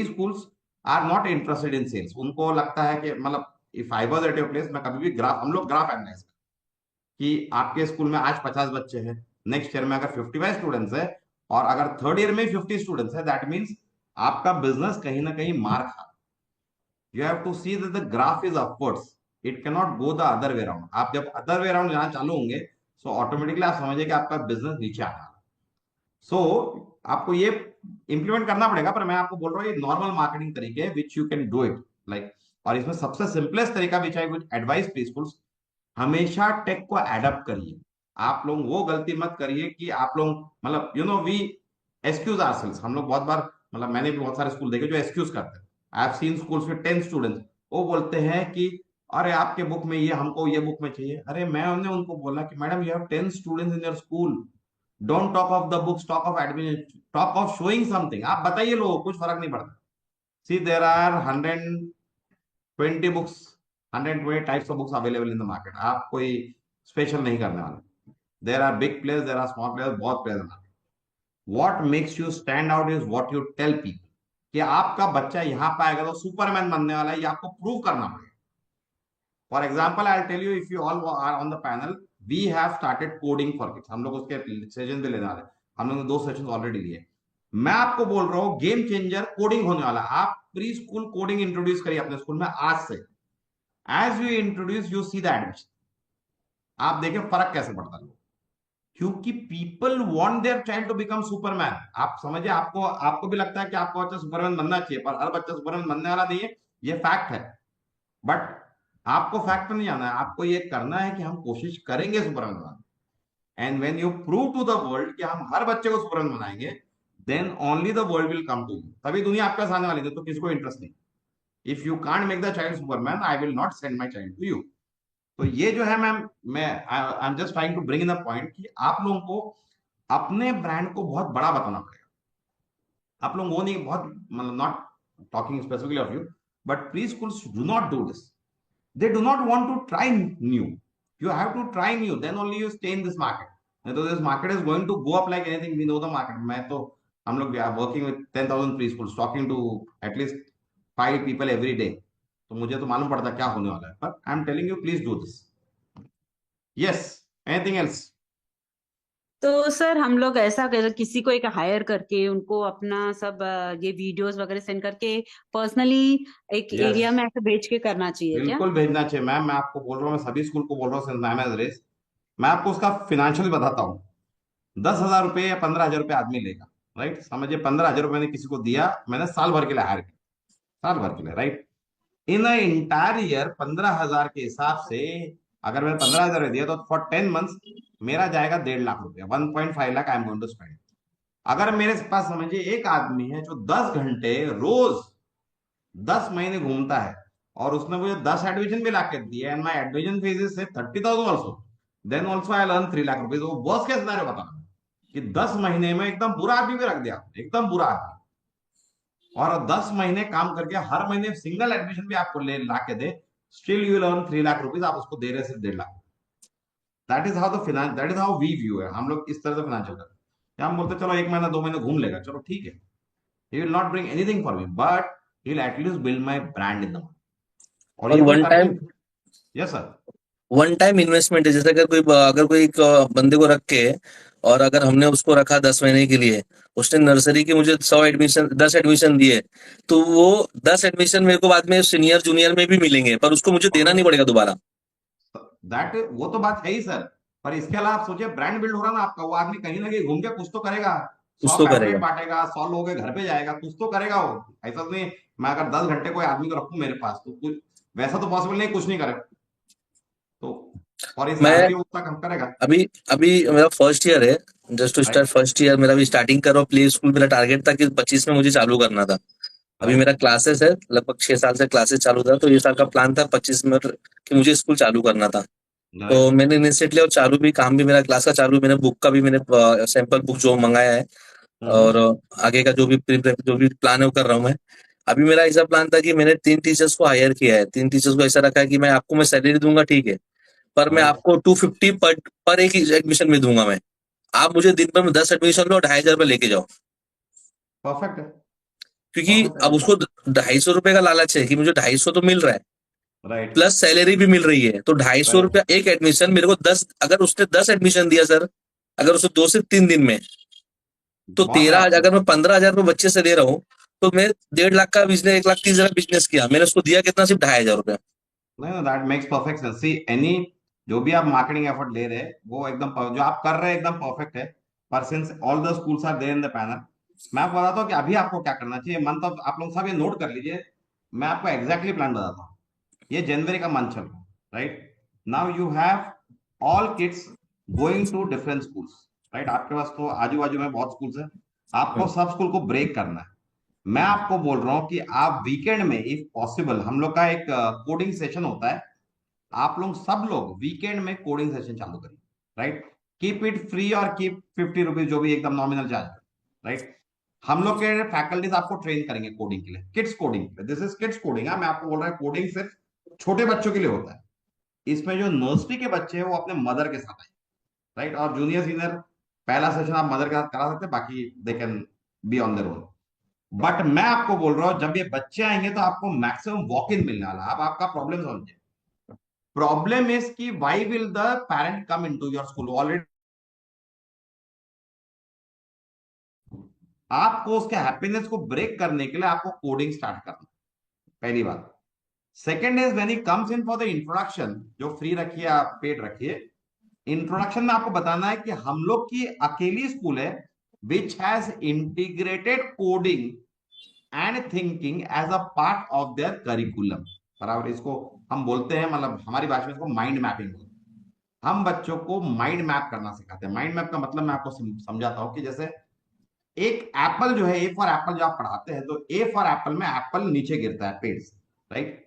schools are not interested in sales. उनको लगता है कि मतलब if I was at your place, मैं कभी भी ग्राफ, हम लोग ग्राफ एनालाइज कि आपके स्कूल में आज 50 बच्चे हैं, नेक्स्ट ईयर में अगर 55 स्टूडेंट्स है, और अगर थर्ड ईयर में 50 स्टूडेंट्स है, दैट मीन्स आपका बिजनेस कहीं ना कहीं मार खा, you have to see that the graph is upwards, it can not go the other way around. आप जब अदर वे अराउंड जाना चालू होंगे, सो ऑटोमेटिकली आप समझिए कि आपका बिजनेस नीचे आ रहा है। सो आपको ये इंप्लीमेंट करना पड़ेगा, पर मैं आपको बोल रहा हूँ ये नॉर्मल मार्केटिंग तरीके which you can do it, like. और इसमें सबसे सिंपलेस्ट तरीका which I would advise pre schools, हमेशा टेक को एडप्ट करिए। आप लोग वो गलती मत करिए कि आप लोग मतलब you know we excuse ourselves, हम लोग बहुत बार, मतलब मैंने भी बहुत सारे स्कूल देखे जो एक्सक्यूज करते हैं, I have seen schools with 10 students, वो बोलते हैं कि अरे आपके बुक में ये, हमको ये बुक में चाहिए। अरे मैंने उनको बोला कि madam you have 10 students in your school, don't talk of the books, talk of admin, talk of showing something, आप बताइए लोगों कुछ फर्क नहीं पड़ता। See there are 120 books, 120 types of books available in the market, आप कोई स्पेशल नहीं करने वाले। There are big players, there are small players, बहुत प्लेयर्स हैं। What makes you stand out is what you tell people, कि आपका बच्चा यहाँ पे आएगा तो सुपरमैन बनने वाला है, ये आपको प्रूव करना पड़ेगा। For example I tell you, if you all are on the panel, we have started coding for kids, हम लोग उसके सेशन भी लेने वाले हैं, हम लोग ने 2 सेशन ऑलरेडी लिए। मैं आपको बोल रहा हूँ गेम चेंजर कोडिंग होने वाला है। आप प्री स्कूल कोडिंग इंट्रोड्यूस करिए अपने स्कूल में आज से, as you introduce you see the admission, आप देखें फर्क कैसे पड़ता है, क्योंकि people want their child to become Superman. आप समझिए, आपको आपको भी लगता है कि आपको बच्चा सुपरमैन बनना चाहिए, पर हर बच्चा सुपरमैन बनने वाला नहीं है, ये फैक्ट है। बट आपको फैक्ट नहीं आना है, आपको ये करना है कि हम कोशिश करेंगे सुपरमैन बनाने। And when you prove to the world कि हम हर बच्चे को सुपरमैन बनाएंगे, then only the world will come to you, तभी दुनिया आपके पास आने वाली है। तो किसी को इंटरेस्ट नहीं। If you can't make the child Superman, I will not send my child to you. तो ये जो है मैम, मैं I am just trying to bring in the point कि आप लोगों को अपने ब्रांड को बहुत बड़ा बताना पड़ेगा। आप लोग वो नहीं, बहुत मतलब, not talking specifically of you, but pre schools do not do this. They do not want to try new. You have to try new, then only you stay in this market. So this market is going to go up like anything. We know the market. मैं तो, हम लोग, we are working with 10,000 preschools, talking to at least 5 people every day. तो मुझे तो मालूम पड़ता क्या होने वाला है. But I'm telling you, please do this. Yes. Anything else? तो सर हम लोग ऐसा कर, किसी को एक हायर करके उनको अपना सब ये वीडियोस वगैरह सेंड करके पर्सनली एक Yes. एरिया में ऐसे भेज के करना चाहिए क्या? बिल्कुल भेजना चाहिए मैम। मैं आपको बोल रहा हूँ, मैं सभी स्कूल को बोल रहा हूँ, नाम है रेस। मैं आपको उसका फिनेंशियल बताता हूँ। 10,000 रुपये या 15,000 रुपये आदमी लेगा, राइट? समझिए 15,000 रुपये मैंने किसी को दिया, मैंने साल भर के लिए हायर किया, साल भर के लिए, राइट? इन अ इंटायर ईयर 15,000 के हिसाब से अगर मैंने 15,000 दिया तो फॉर 10 मंथ्स मेरा जाएगा 1.5 लाख रुपया, 1.5 lakh I am going to spend. अगर मेरे पास समझिए एक आदमी है जो 10 घंटे रोज 10 महीने घूमता है, और उसने मुझे 10 एडमिशन भी लाके दिया, and my admission fee is से 30,000 also, then also I learn 3 lakh rupees. वो बॉस क्या सिनेरियो बता रहा है कि 10 महीने में एकदम बुरा आदमी भी रख दिया, एकदम बुरा आदमी, और 10 महीने काम करके हर महीने सिंगल एडमिशन भी आपको ले ला के दे, still you learn 3 lakh rupees, आप उसको दे रहे सिर्फ 1.5 lakh. That is how the finance, that is how we view है। हम लोग इस तरह से फाइनेंशियल करते हैं। हम बोलते चलो 1 महीना 2 महीने घूम लेगा, चलो ठीक है, he will not bring anything for me, but he will at least build my brand in the, और और ये कोई वन करते टाइम हैं। Yes sir. One time investment है। जैसे अगर कोई एक बंदे को रख के, और अगर हमने उसको रखा 10 महीने के लिए, उसने नर्सरी के मुझे 10 एडमिशन दिए, तो वो 10 एडमिशन मेरे को बाद में सीनियर जूनियर में भी मिलेंगे, पर उसको मुझे देना नहीं पड़ेगा दोबारा। दैट, वो तो बात है ही सर, पर इसके अलावा आप सोचिए, ब्रांड बिल्ड हो रहा ना आपका, वो आदमी कहीं ना कहीं घूम के कुछ तो करेगा, कुछ 100 तो पैम्पलेट करेगा। बांटेगा, 100 लोगों के घर पे जाएगा, कुछ तो करेगा वो। ऐसा तो नहीं मैं अगर 10 घंटे कोई आदमी को रखूं मेरे पास तो कुछ वैसा तो पॉसिबल नहीं कुछ नहीं करे। तो और इस मैं लाइवली उतना कम करेगा, अभी अभी मेरा फर्स्ट ईयर है, just to start right? First year. मेरा भी स्टार्टिंग कर रहा हूँ। प्ले स्कूल मेरा टारगेट था कि 25 में मुझे चालू करना था। अभी मेरा राइट, क्लासेस है, लगभग 6 साल से क्लासेस चालू था, तो ये साल का प्लान था 25 में कि मुझे स्कूल चालू करना था। तो राइट। मैंने इनिशिएट लिया और चालू भी, काम भी मेरा क्लास का चालू, मैंने बुक का भी मैंने सैंपल बुक जो मंगाया है, और आगे का जो भी प्लान है वो कर रहा हूँ मैं। अभी मेरा ऐसा प्लान था कि मैंने 3 टीचर्स को हायर किया है। 3 टीचर्स को ऐसा रखा है कि मैं सैलरी दूंगा, ठीक है, पर मैं राइट। आपको 250 पर एक एडमिशन में दूंगा मैं। आप मुझे दिन भर में 10 एडमिशन लो और 2,500 रुपये लेके जाओ। परफेक्ट है, क्योंकि परफेक्ट अब है। उसको 250 रुपये का लालच है कि मुझे 250 तो मिल रहा है, राइट, प्लस सैलरी भी मिल रही है, तो 250 राइट। रुपया एक एडमिशन मेरे को 10, अगर उसने 10 एडमिशन दिया सर, अगर उसने 2 से 3 दिन में, तो बहुत है आपको। अगर मैं 15,000 रुपये बच्चे से ले रहा हूँ, तो मैं 1.5 लाख का बिजनेस, 1,30,000 बिजनेस किया, मैंने उसको दिया कितना, सिर्फ 2,500 रुपया। नहीं, that makes perfect sense. See any, जो भी आप मार्केटिंग एफर्ट ले रहे हैं वो एकदम जो आप कर रहे हैं एकदम परफेक्ट है। पर since all the schools are there in the panel, मैं आपको बताता हूँ कि अभी आपको क्या करना चाहिए। मंथ ऑफ, आप लोग सब ये नोट कर लीजिए, मैं आपको एग्जैक्टली प्लान बताता हूँ। ये जनवरी का मंथ चल रहा है, right? Now you have all kids going to different schools, right? आपके पास तो आजू बाजू में बहुत स्कूल्स है, आपको सब स्कूल को ब्रेक करना है। मैं आपको बोल रहा हूँ कि आप वीकेंड में इफ पॉसिबल, हम लोग का एक कोडिंग सेशन होता है, आप लोग सब लोग वीकेंड में कोडिंग सेशन चालू करिए, राइट? कीप इट फ्री और कीप 50 रुपीज, जो भी एकदम नॉमिनल चार्ज, राइट? हम लोग के फैकल्टीज आपको ट्रेन करेंगे कोडिंग के लिए, किड्स कोडिंग के लिए। This is kids coding. मैं आपको बोल रहा हूँ कोडिंग सिर्फ छोटे बच्चों के लिए होता है। इसमें जो नर्सरी के बच्चे हैं वो अपने मदर के साथ आए, राइट? और जूनियर सीनियर पहला सेशन आप मदर के साथ करा सकते हैं, बाकी they can be on their own. But मैं आपको बोल रहा हूं जब ये बच्चे आएंगे तो आपको मैक्सिमम वॉक इन मिलने वाला है। अब आपका प्रॉब्लम समझिए, प्रॉब्लम इज कि why will the parent come into your school already. आपको उसके हैप्पीनेस को ब्रेक करने के लिए आपको कोडिंग स्टार्ट करना, पहली बात। Second is when he comes in for the introduction, जो फ्री रखिए आप पेड रखिए, इंट्रोडक्शन में आपको बताना है कि हम लोग की अकेली स्कूल है which has integrated coding and thinking as a part of their curriculum. बराबर, इसको हम बोलते हैं, मतलब हमारी भाषा में इसको माइंड मैपिंग बोलते हैं। हम बच्चों को माइंड मैप करना सिखाते हैं। माइंड मैप का मतलब मैं आपको समझाता हूँ कि जैसे एक एप्पल जो है, ए फॉर एप्पल जो आप पढ़ाते हैं, तो ए फॉर एप्पल में एप्पल नीचे गिरता है पेड़ से, राइट।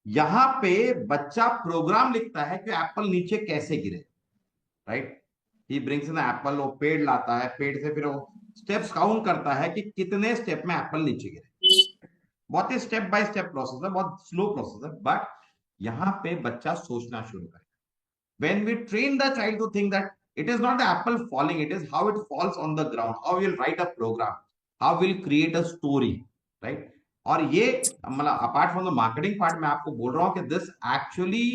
यहां पे बच्चा प्रोग्राम लिखता है कि एप्पल नीचे कैसे गिरे, right. He brings in Apple, वो पेड़ लाता है, पेड़ से फिर वो स्टेप्स काउंट करता है कि कितने स्टेप में एप्पल नीचे गिरे। बहुत ही स्टेप बाय स्टेप प्रोसेस है, बहुत स्लो प्रोसेस है, बट यहाँ पे बच्चा सोचना शुरू करे। When we train the child to think that it is not the apple falling, it is how it falls on the ground, how we'll write a program, how we'll create a story, right? और ये मतलब apart from the marketing part मैं आपको बोल रहा हूं कि this actually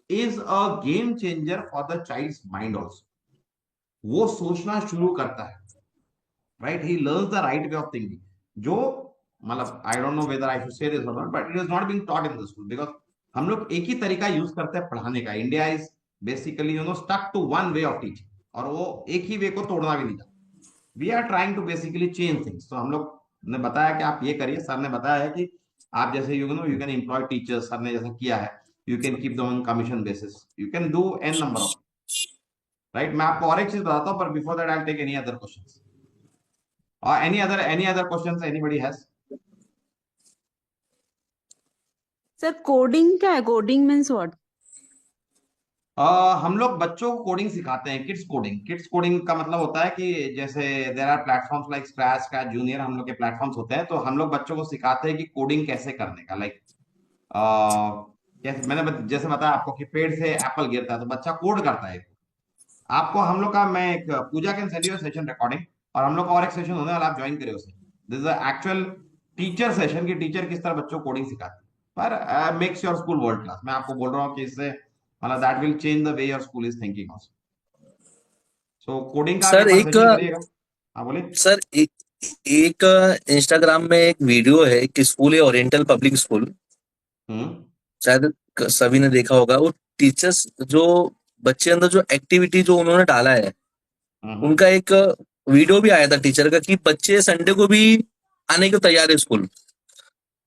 is a game changer for the child's mind also. वो सोचना शुरू करता है, right. He learns the right way of thinking, जो मतलब I don't know whether I should say this और not, but it is not being taught in the school, because हम लोग एक ही तरीका यूज करते हैं पढ़ाने का। India is basically stuck to one way of teaching, और वो एक ही वे को तोड़ना भी नहीं चाहता। We are trying to basically change things. तो हम लोग ने बताया कि आप ये करिए, सर ने बताया है कि आप जैसे you can employ teachers, sir ने जैसे किया है, you can keep them on commission basis, you can do an number of, right. मैं आपको और एक चीज बताता हूँ, पर before that I take any other questions or any other questions anybody has? Sir coding क्या है? Coding means what? हम लोग बच्चों को कोडिंग सिखाते हैं, किड्स कोडिंग। किड्स कोडिंग का मतलब होता है कि जैसे there are platforms like scratch का जूनियर, हम लोग के प्लेटफॉर्म्स होते हैं, तो हम लोग बच्चों को सिखाते हैं कि कोडिंग कैसे करने का। लाइक जैसे मैंने जैसे बताया आपको कि पेड़ से एप्पल गिरता है, तो बच्चा कोड करता है। आपको हम लोग का, मैं एक Pooja can send you session recording, और हम लोग का और एक सेशन होने वाला, आप ज्वाइन करिए उसे। This is actual teacher session की टीचर किस तरह बच्चों को कोडिंग सिखाती है, पर makes your school world class. मैं आपको बोल रहा हूँ कि इससे मतलब that will change the way your school is thinking also. So coding का आप एक सर बार एक सेशन करिएगा। हाँ बोलिए। सर एक एक इंस्टाग्राम में एक वीडियो है, एक स्कूल है ओरिएंटल पब्लिक स्कूल, हम्म शायद सभी ने देखा होगा। वो टीचर्स जो बच्चे अंदर जो एक्टिविटी जो उन्होंने डाला है, हम्म। उनका एक वीडियो भी आया था टीचर का कि बच्चे संडे को भी आने को तैयार है स्कूल।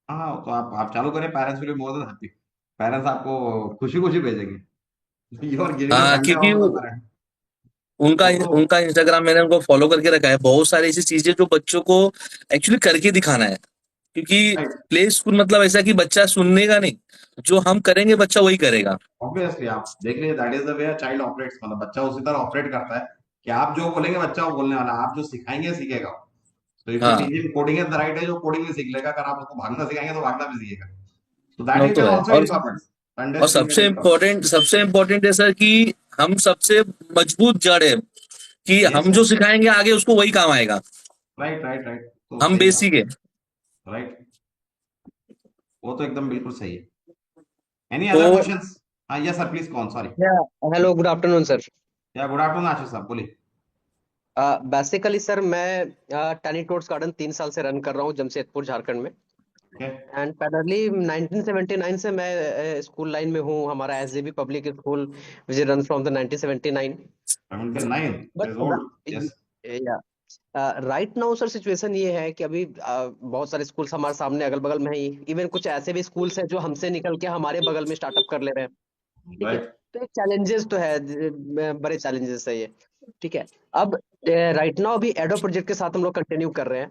हाँ, तो आप चालू करें, parents will be more than happy. Parents आपको खुशी खुशी भेजेंगे। यू आर गिविंग अ हाँ, संडे क्योंकि ऑफ द पेरेंट। उनका वो तो उनका इंस्टाग्राम मैंने उनको फॉलो करके रखा है। बहुत सारी ऐसी चीजें जो बच्चों को एक्चुअली करके दिखाना है, क्योंकि प्ले स्कूल मतलब ऐसा कि बच्चा सुनने का नहीं, जो हम करेंगे बच्चा वही करेगा। ऑब्वियसली आप देख लीजिए, that is the way child operates. मतलब बच्चा उसी तरह ऑपरेट करता है कि आप जो बोलेंगे बच्चा वो बोलने वाला है, आप जो सिखाएंगे सीखेगा। तो इफ यू हाँ, teach him coding at the right है, जो कोडिंग भी सीख लेगा। अगर आप उसको भागना सिखाएंगे तो भागना भी सीखेगा। So that वो you तो can है। also incorporate. Sunday और school can incorporate. सबसे इम्पोर्टेंट है सर कि हम सबसे मजबूत जड़ है, कि Yes, हम जो yes. सिखाएंगे आगे उसको वही काम आएगा। Right, right, right. तो हम सही कहा। बेसिक है। Right. वो तो एकदम बिल्कुल सही है। Any तो other questions? हाँ, yes sir, please go on. Sorry. Yeah, hello, good afternoon, sir. Yeah, good afternoon आशीष साहब, बोलिए। बेसिकली सर मैं टैनी टोड्स गार्डन 3 साल से रन कर रहा हूँ जमशेदपुर झारखंड में। Okay. एंड पैरेलली 1979 से मैं स्कूल लाइन में हूँ। हमारा SJB public school which run from the 1979। 79 but is old. Yes. या राइट नाउ सर सिचुएशन ये है कि अभी बहुत सारे स्कूल्स हमारे सामने अगल बगल में ही, इवन कुछ ऐसे भी स्कूल्स हैं जो हमसे निकल के हमारे बगल में स्टार्टअप कर ले रहे हैं। ठीक है, Right. तो एक चैलेंजेस तो है, बड़े चैलेंजेस है ये। ठीक है, अब राइट नाउ अभी एडो प्रोजेक्ट के साथ हम लोग कंटिन्यू कर रहे हैं,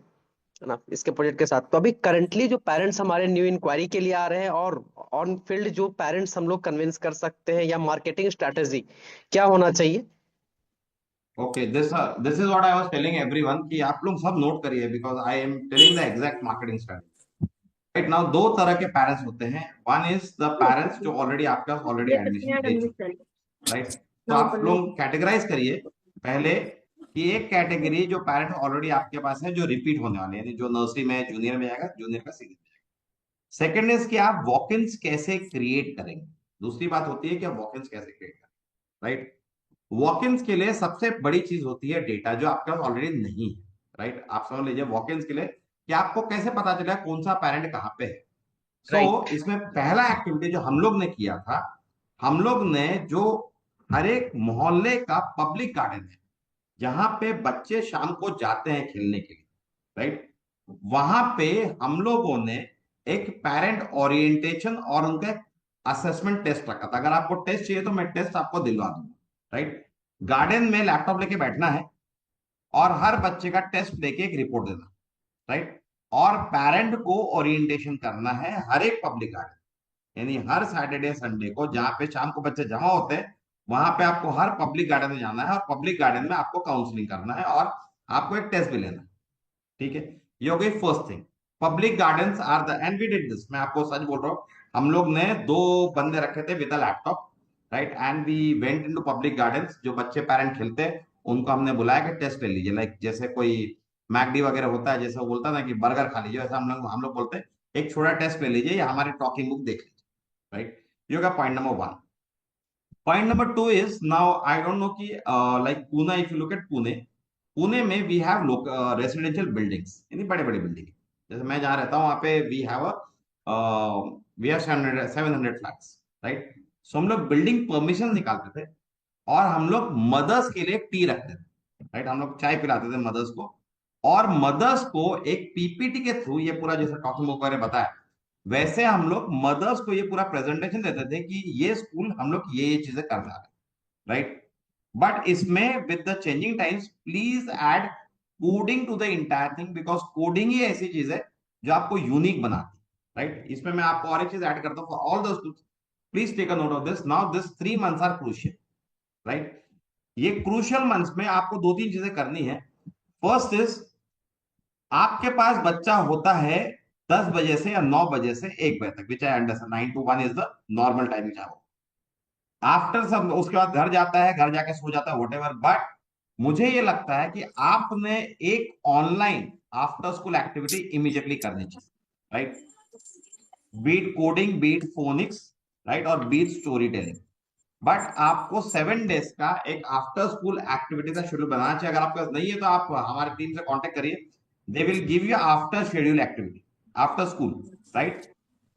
है ना, इसके प्रोजेक्ट के साथ। तो अभी करंटली जो पेरेंट्स हमारे न्यू इंक्वायरी के लिए आ रहे हैं, और ऑन फील्ड जो पेरेंट्स हम लोग कन्विंस कर सकते हैं, या मार्केटिंग स्ट्रेटेजी क्या होना चाहिए? Okay. This is what I was telling everyone कि आप लोग सब नोट करिए, because I am telling the exact marketing strategy. Right now दो तरह के पेरेंट्स होते हैं। वन इज द पेरेंट्स जो ऑलरेडी आपके पास ऑलरेडी एडमिशन ले चुके हैं, राइट। तो आप लोग कैटेगराइज करिए पहले कि एक कैटेगरी जो पेरेंट ऑलरेडी आपके पास है, जो रिपीट होने वाले हैं, यानी जो नर्सरी में जूनियर में जाएगा, जूनियर का सीनियर में जाएगा। सेकंड इज कि आप वॉक इन्स कैसे क्रिएट करेंगे। दूसरी बात होती है कि आप वॉक इन्स कैसे क्रिएट करें, राइट। वॉक इन्स के लिए सबसे बड़ी चीज होती है डेटा, जो आपके पास ऑलरेडी नहीं है, राइट। आप समझ लीजिए वॉक इन्स के लिए कि आपको कैसे पता चला कौन सा पेरेंट कहाँ पे है। राइट। इसमें पहला एक्टिविटी जो हम लोग ने किया था, हम लोग ने जो हर एक मोहल्ले का पब्लिक गार्डन है जहां पे बच्चे शाम को जाते हैं खेलने के लिए, राइट, वहां पे हम लोगों ने एक पेरेंट ओरिएंटेशन और उनका असेसमेंट टेस्ट रखा था। अगर आपको टेस्ट चाहिए तो मैं टेस्ट आपको दिलवा दूंगा, राइट। गार्डन में लैपटॉप लेके बैठना है और हर बच्चे का टेस्ट लेके एक रिपोर्ट देना, राइट। और पेरेंट को ओरिएंटेशन करना है हर एक पब्लिक गार्डन, यानी हर सैटरडे संडे को जहां पे शाम को बच्चे जमा होते हैं, वहां पे आपको हर पब्लिक गार्डन में जाना है और पब्लिक गार्डन में आपको काउंसलिंग करना है और आपको एक टेस्ट भी लेना है, ठीक है। ये हो गई first thing. Public gardens are the, and we did this, मैं आपको सच बोल रहा हूँ, हम लोग ने 2 बंदे रखे थे with a laptop, right, and we went into public gardens. जो बच्चे पेरेंट खेलते हैं उनको हमने बुलाया कि टेस्ट ले लीजिए, लाइक जैसे कोई मैकडी वगैरह होता है, जैसे वो बोलता है ना कि बर्गर खा लीजिए, वैसा हम लोग बोलते हैं एक छोटा टेस्ट ले लीजिए या हमारी टॉकिंग बुक देख लीजिए, राइट। ये होगा point number 1। Point number 2 is, now I don't know कि like Pune, if you look at Pune, Pune में वी हैव रेसिडेंशियल बिल्डिंग्स, यानी बड़े बड़े बिल्डिंग। जैसे मैं जहाँ रहता हूँ वहाँ पे वी हैव 700 फ्लैट्स, राइट। सो हम लोग बिल्डिंग परमिशन निकालते थे और हम लोग मदर्स के लिए टी रखते थे, राइट। हम लोग चाय पिलाते थे मदर्स को, और मदर्स को एक पीपीटी के थ्रू, ये पूरा जैसे टॉकिंग बुक वगैरह बताया, वैसे हम लोग मदर्स को ये पूरा प्रेजेंटेशन देते थे कि ये स्कूल हम लोग ये चीजें कर रहे हैं, राइट। बट इसमें with the changing times please add coding to the entire thing, because coding ही ऐसी चीज है जो आपको यूनिक बनाती है, राइट। इसमें मैं आपको और एक चीज ऐड करता हूँ, for all the schools please take a note of this, now this 3 months are crucial, right. ये क्रूशियल मंथ्स में आपको 2-3 चीजें करनी है। फर्स्ट इज, आपके पास बच्चा होता है 10 बजे से या 9 बजे से 1 बजे तक, which I understand 9 to 1 is the normal timing. After सब उसके बाद घर जाता है, घर जाके सो जाता है, वट एवर। बट मुझे ये लगता है कि आपने एक online after school activity immediately करनी चाहिए, right. Beat coding, beat phonics, right, और बीट स्टोरी टेलिंग। बट आपको 7 डेज का एक आफ्टर स्कूल एक्टिविटी का शेड्यूल बनाना चाहिए। अगर आपके पास नहीं है तो आप हमारे टीम से कांटेक्ट करिए, they will give you after schedule activity after school, right.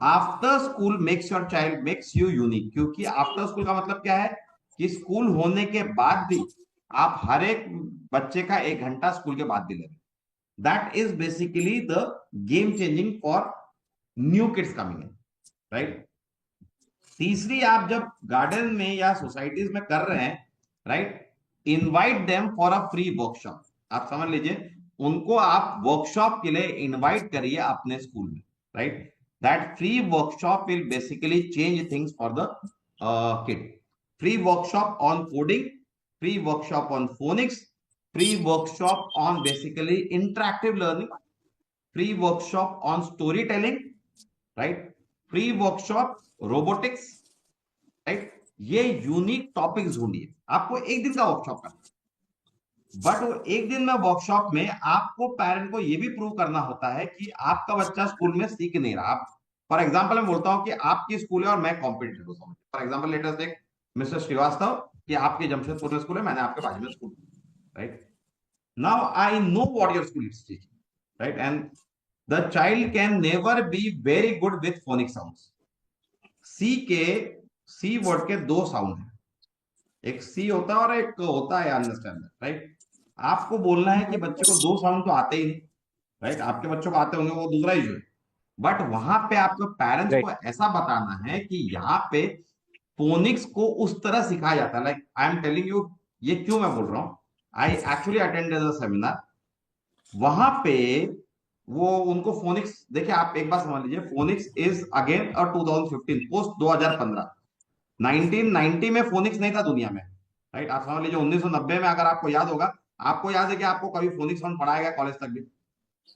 After school makes your child, makes you unique, क्योंकि आफ्टर स्कूल का मतलब क्या है कि स्कूल होने के बाद भी आप हर एक बच्चे का 1 घंटा स्कूल के बाद भी ले रहे, that is basically the game changing for new kids coming in, right. तीसरी, आप जब गार्डन में या सोसाइटीज में कर रहे हैं, right, invite them for a free workshop. आप समझ लीजिए, उनको आप वर्कशॉप के लिए इनवाइट करिए अपने स्कूल में, right. That free workshop will basically change things for the kid. Free workshop on coding, free workshop on phoenix, free workshop on basically interactive learning, free workshop on story telling, right, free workshop robotics, right. ये unique topics ढूंढिए। आपको एक दिन का workshop करना, but वो एक दिन में वर्कशॉप में आपको पेरेंट को ये भी प्रूव करना होता है कि आपका बच्चा स्कूल में सीख नहीं रहा। आप, फॉर एग्जाम्पल मैं बोलता हूँ कि आपकी स्कूल है और मैं कॉम्पिटिटर हूँ, for example let us take mister Srivastava, कि आपके जमशेदपुर में स्कूल है, मैंने आपके बाजू में school, right. Now I know what your school is teaching, right, and the child can never be very good with phonic sounds. C K, C word के 2 sound है, एक सी होता है और एक होता है अंडरस्टैंड, राइट। आपको बोलना है कि बच्चे को 2 साउंड तो आते ही नहीं, राइट। आपके बच्चों को आते होंगे, वो दूसरा इशू है। बट वहां पे आपको पेरेंट्स को राइट ऐसा बताना है कि यहाँ पे फोनिक्स को उस तरह सिखाया जाता है, like I am telling you, ये क्यों मैं बोल रहा हूँ, I actually attended a seminar, वहां पे वो उनको फोनिक्स, देखिए आप एक बात समझ लीजिए, फोनिक्स इज अगेन 2015, पोस्ट 2015। 1990 में फोनिक्स नहीं था दुनिया में, राइट। आप समझ लीजिए 1990 में, अगर आपको याद होगा, आपको याद है कि आपको कभी फोनिक्स वन पढ़ाया गया कॉलेज तक भी,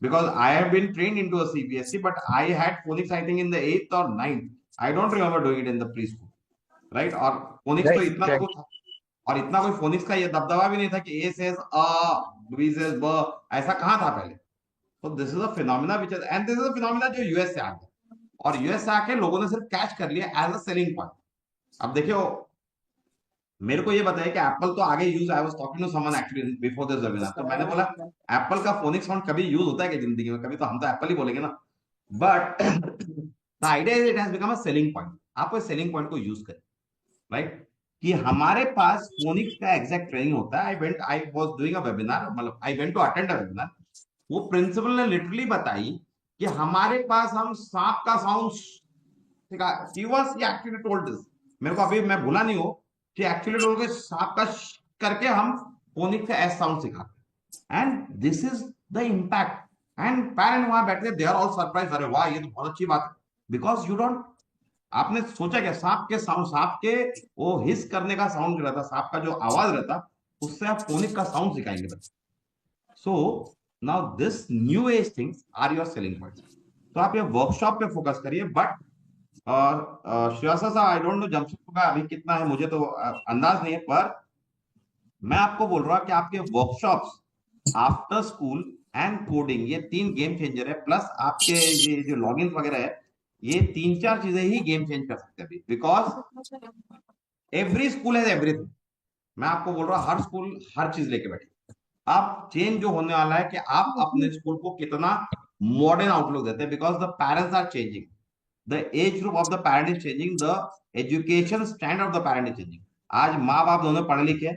because I have been trained into a CBSE, but I had phonics I think in the 8th और 9th, I don't remember doing it in the pre school, right. और phonics तो right इतना right कुछ, और इतना कोई phoenix का ये दबदबा भी नहीं था कि ए सेज अ, बी सेज ब, ऐसा कहाँ था पहले। तो this is a phenomena which is, and this is a phenomena जो यूएस से आ गया, और यूएस से आके लोगों ने सिर्फ कैच कर लिया एज अ सेलिंग पॉइंट। अब देखियो, मेरे को ये बताया कि एप्पल तो आगे use, I was talking to someone actually before this webinar, तो मैंने बोला एप्पल का फोनिक्स साउंड कभी यूज होता है कि जिंदगी में, कभी तो हम तो एप्पल ही बोलेंगे ना। But the idea is it has become a selling point. आप इस सेलिंग पॉइंट को यूज करें, राइट, कि हमारे पास फोनिक्स का एग्जैक्ट ट्रेनिंग होता है। I was doing a webinar, मतलब I went to attend a webinar, वो प्रिंसिपल ने लिटरली बताई कि हमारे पास हम सांप का साउंड सिखा, he was he actually told this, मेरे को अभी मैं भूला नहीं हो कि एक्चुअली लोगों के सांप का करके हम फोनिक का एस साउंड सिखाते, and this is the impact. And parent वहां बैठे, दे आर ऑल सरप्राइज, अरे वाह ये तो बहुत अच्छी बात है, बिकॉज यू डोंट, आपने सोचा क्या सांप के साउंड, सांप के वो हिस करने का साउंड रहता, सांप का जो आवाज रहता, उससे आप फोनिक का साउंड सिखाएंगे बच्चे। So now this new age things are your selling point. तो आप ये वर्कशॉप पे फोकस करिए। बट श्रेयसा साहब, आई डोंट नो जमशेदपुर का अभी कितना है, मुझे तो अंदाज नहीं है, पर मैं आपको बोल रहा हूं कि आपके workshops after school and coding, ये 3 गेम चेंजर है, प्लस आपके ये जो लॉगिन वगैरह है, ये 3-4 चीजें ही गेम चेंज कर सकते हैं अभी, because every school has everything. मैं आपको बोल रहा हूँ हर स्कूल हर चीज लेके बैठे। आप चेंज जो होने वाला है कि आप अपने स्कूल को कितना मॉडर्न आउटलुक देते हैं, because the parents are changing, the age group of the parent is changing, the education standard of the parent is changing. आज माँ बाप दोनों पढ़े लिखे,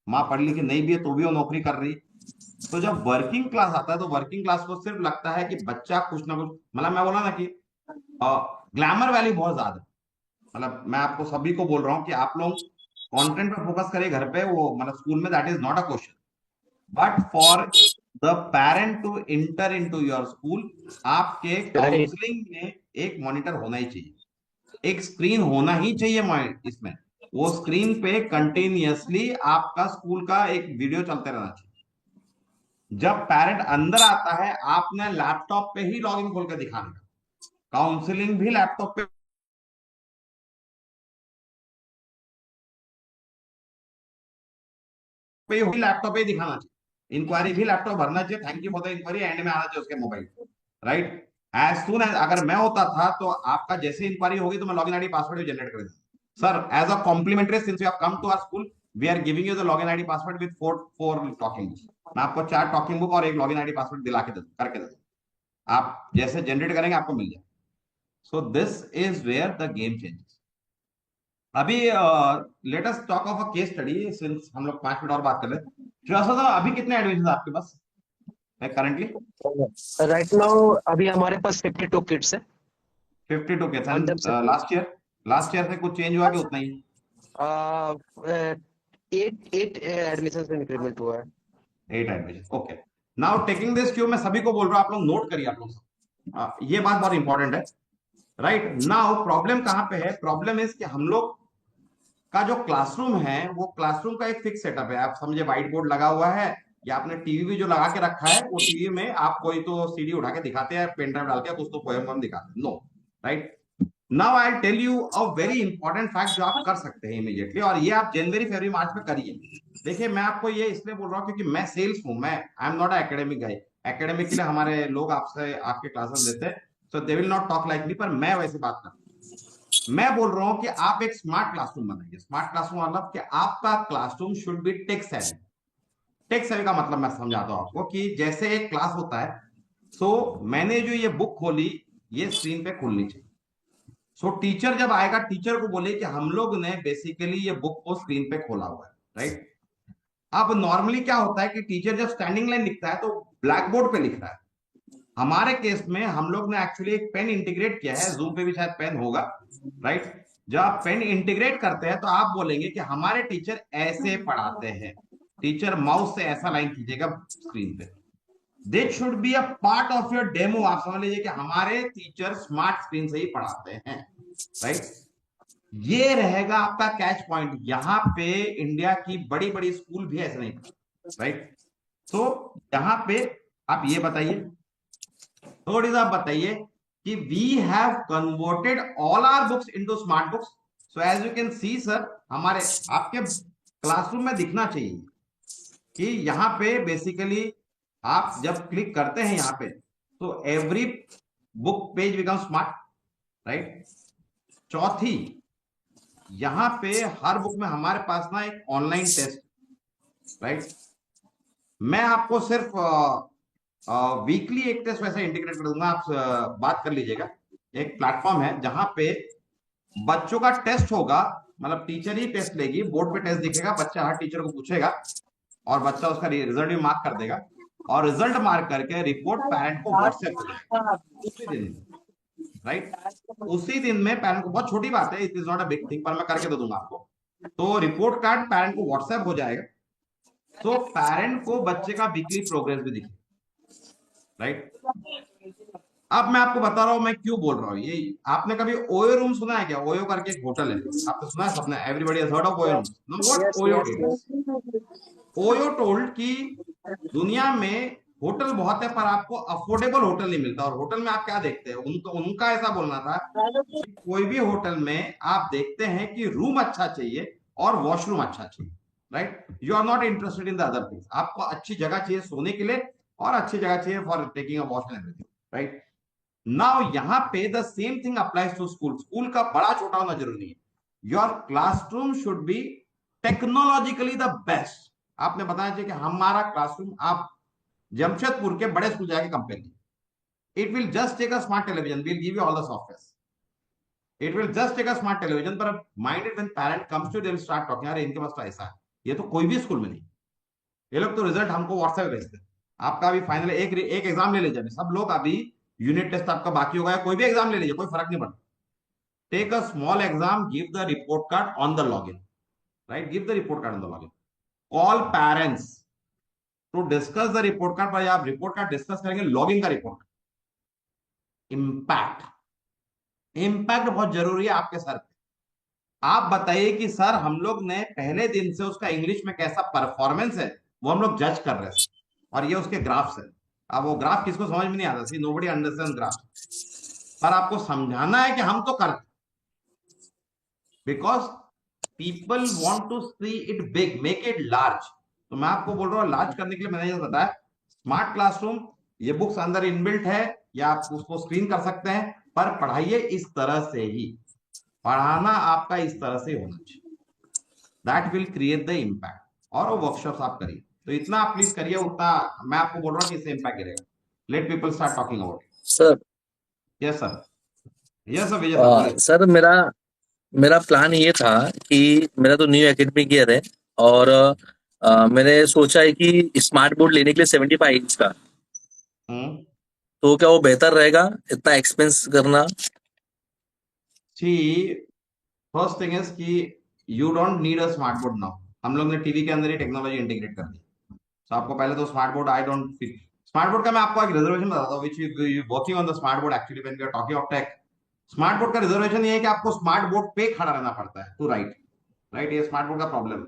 माँ पढ़ी लिखी नहीं भी है तो भी वो नौकरी कर रही। तो जब वर्किंग क्लास आता है तो वर्किंग क्लास को सिर्फ लगता है कि बच्चा कुछ ना कुछ, मतलब मैं बोला ना कि ग्लैमर वैल्यू बहुत ज्यादा है। मतलब मैं आपको सभी को बोल रहा हूँ कि आप लोग कंटेंट पे फोकस करें घर पे, वो मतलब स्कूल में that is not a question, but for the parent to enter into your school, आपके काउंसलिंग में एक मॉनिटर होना ही चाहिए, एक स्क्रीन होना ही चाहिए इसमें, वो स्क्रीन पे कंटिन्यूअसली आपका स्कूल का एक वीडियो चलते रहना चाहिए। जब पेरेंट अंदर आता है, आपने लैपटॉप पे ही लॉगिन खोल के दिखाना है, काउंसलिंग भी लैपटॉप पे ही लैपटॉप पे ही दिखाना चाहिए, इंक्वायरी भी लैपटॉप भरना चाहिए, thank you for the enquiry and में आना चाहिए उसके mobile, right. As soon as अगर मैं होता था तो आपका जैसे इंक्वायरी होगी तो मैं लॉगिन आईडी पासवर्ड भी जनरेट कर देता। Sir as a complimentary since you have come to our school, we are giving you the login ID password with 4 talking book. मैं आपको 4 टॉकिंग बुक और एक लॉगिन आईडी पासवर्ड दिला के करके दे, आप जैसे जनरेट करेंगे आपको मिल जाए। So this is where the game changes. अभी let us talk of a case study, since हम लोग 5 मिनट और बात कर रहे हैं। श्रीवास्तव साहब, अभी कितने एडमिशन आपके पास करंटली? राइट नाउ अभी हमारे पास 52 किड्स है 52 किड्स। और एंड जब से लास्ट ईयर से कुछ चेंज हुआ कि उतना ही? 8 एडमिशन से इंक्रीमेंट हुआ है। 8 admission, okay. Now taking this Q, मैं सभी को बोल रहा हूँ, आप लोग नोट करिए, आप लोग ये बात बहुत इंपॉर्टेंट है, राइट। नाउ प्रॉब्लम कहां पे है? प्रॉब्लम इज कि हम लोग का जो क्लासरूम है वो क्लासरूम का एक फिक्स सेटअप है। आप समझे, व्हाइट बोर्ड लगा हुआ है, या आपने टीवी भी जो लगा के रखा है, वो टीवी में आप कोई तो सीडी उठा के दिखाते हैं, पेन ड्राइव डाल के कुछ तो पोएम वोएम दिखाते हैं, no, right. Now I tell you a very important fact जो आप कर सकते हैं इमीडिएटली, और ये आप जनवरी फरवरी मार्च में करिए। देखिए, मैं आपको ये इसलिए बोल रहा हूँ क्योंकि मैं सेल्स हूं, मैं I am not academic guy. Academic के लिए हमारे लोग आपसे आपके क्लासेस लेते हैं, so they will not talk like me, पर मैं वैसे बात करता हूं। मैं बोल रहा हूं कि आप एक स्मार्ट क्लासरूम बनाइए। स्मार्ट क्लासरूम मतलब कि आपका classroom should B tech savvy. Tech savvy का मतलब मैं समझाता हूं आपको कि जैसे एक क्लास होता है, सो मैंने जो ये बुक खोली, ये स्क्रीन पे खुलनी चाहिए। सो टीचर जब आएगा, टीचर को बोले कि हम लोग ने बेसिकली ये बुक को स्क्रीन पे खोला हुआ है, राइट। अब नॉर्मली क्या होता है कि टीचर जब स्टैंडिंग लाइन लिखता है तो ब्लैक बोर्ड पे लिख रहा है। हमारे केस में हम लोग ने एक्चुअली एक पेन इंटीग्रेट किया है, जूम पे भी शायद पेन होगा, राइट। जब आप पेन इंटीग्रेट करते हैं तो आप बोलेंगे कि हमारे टीचर ऐसे पढ़ाते हैं, टीचर माउस से ऐसा लाइन कीजिएगा स्क्रीन पे। This should be a part of your demo. आप समझ लीजिए कि हमारे टीचर स्मार्ट स्क्रीन से ही पढ़ाते हैं, राइट। ये रहेगा आपका कैच पॉइंट। यहां पे इंडिया की बड़ी बड़ी स्कूल भी ऐसे नहीं पढ़ाते, राइट। तो यहां पे आप ये बताइए, थोड़ी सा बताइए कि we have converted all our books into smart books. So as you can see sir, हमारे आपके क्लासरूम में दिखना चाहिए कि यहाँ पे बेसिकली आप जब क्लिक करते हैं यहाँ पे, तो every book page become smart, right. चौथी, यहाँ पे हर बुक में हमारे पास ना एक ऑनलाइन टेस्ट, राइट। मैं आपको सिर्फ वीकली एक टेस्ट वैसे इंटीग्रेट कर दूंगा, आप बात कर लीजिएगा। एक प्लेटफॉर्म है जहां पे बच्चों का टेस्ट होगा, मतलब टीचर ही टेस्ट लेगी, बोर्ड पे टेस्ट दिखेगा, बच्चा हर टीचर को पूछेगा और बच्चा उसका रिजल्ट भी मार्क कर देगा, और रिजल्ट मार्क करके रिपोर्ट पेरेंट को व्हाट्सएप करेगा उसी दिन, राइट। उसी दिन में पेरेंट को, बहुत छोटी बात है, it is not a big thing, पर मैं करके दे दूंगा आपको। तो रिपोर्ट कार्ड पेरेंट को व्हाट्सएप हो जाएगा, तो पेरेंट को बच्चे का वीकली प्रोग्रेस भी दिखेगा, राइट। अब मैं आपको बता रहा हूं मैं क्यों बोल रहा हूँ ये। आपने कभी ओयो रूम सुना है क्या? ओयो करके एक होटल है, आपने सुना है? सबने, everybody has heard of OYO room. No, what yes OYO yes did, yes OYO told कि दुनिया में होटल बहुत है पर आपको अफोर्डेबल होटल नहीं मिलता। और होटल में आप क्या देखते हैं, उनका ऐसा बोलना था कि कोई भी होटल में आप देखते हैं कि रूम अच्छा चाहिए और वॉशरूम अच्छा चाहिए, right. You are not interested in the other things. आपको अच्छी जगह चाहिए सोने के लिए और अच्छी जगह चाहिए for taking a wash and everything, right. Now यहाँ पे the same thing applies to school. School का बड़ा छोटा होना जरूरी नहीं है। Your classroom should be technologically the best. आपने बताया चाहिए कि हमारा क्लासरूम आप जमशेदपुर के बड़े स्कूल जाके कंपेयर कीजिए। It will just take a smart television, will give you all the software, it will just take a smart television. पर minded when parent comes to, they will start talking, अरे इनके पास तो ऐसा है। ये तो कोई भी स्कूल में नहीं। ये लोग तो रिजल्ट हमको व्हाट्सएप भेजते हैं। आपका अभी फाइनल एक एग्जाम ले लीजिए, सब लोग अभी यूनिट टेस्ट आपका बाकी हो गया, कोई भी एग्जाम ले लीजिए, कोई फर्क नहीं पड़ता। Take a small exam, give the report card on the login, right, give the report card on the login, call parents to discuss the report card. पर आप रिपोर्ट कार्ड डिस्कस करेंगे, लॉगिन का रिपोर्ट, इम्पैक्ट, इम्पैक्ट बहुत जरूरी है आपके sir पे। आप बताइए कि सर हम लोग ने पहले दिन से उसका इंग्लिश में कैसा परफॉर्मेंस है वो हम लोग जज कर रहे थे, और ये उसके ग्राफ्स है। अब वो ग्राफ किसको समझ में नहीं आता, सी नोबडी अंडरस्टैंड ग्राफ, पर आपको समझाना है कि हम तो करते, because people want to see it big, make it large. तो मैं आपको बोल रहा हूँ लार्ज करने के लिए मैंने ये बताया स्मार्ट क्लासरूम, ये बुक्स अंदर इनबिल्ट है या आप उसको स्क्रीन कर सकते हैं, पर पढ़ाइए इस तरह से ही, पढ़ाना आपका इस तरह से होना चाहिए, that will create the impact. और वो वर्कशॉप्स आप करिए, तो इतना आप प्लीज करिए, उतना मैं आपको बोल रहा हूँ कि इससे इम्पैक्ट गिरेगा। Let people start talking about sir. It. Yes sir, yes sir, Vijay sir बोलिए। सर मेरा मेरा प्लान ये था कि मेरा तो न्यू एकेडमिक ईयर है, और मैंने सोचा है कि स्मार्ट बोर्ड लेने के लिए 75 इंच का, हम्म, तो क्या वो बेहतर रहेगा इतना एक्सपेंस करना? सी, फर्स्ट थिंग इज कि you don't need a smart board now. हम लोग ने टीवी के अंदर ही टेक्नोलॉजी इंटीग्रेट कर दी, तो आपको पहले तो smart board, I don't feel smart board का। मैं आपको एक रिजर्वेशन बताता हूँ, which you working on the smart board actually when we are talking of tech. Smart board का रिजर्वेशन ये है कि आपको स्मार्ट बोर्ड पे खड़ा रहना पड़ता है टू राइट, राइट, ये स्मार्ट बोर्ड का प्रॉब्लम है।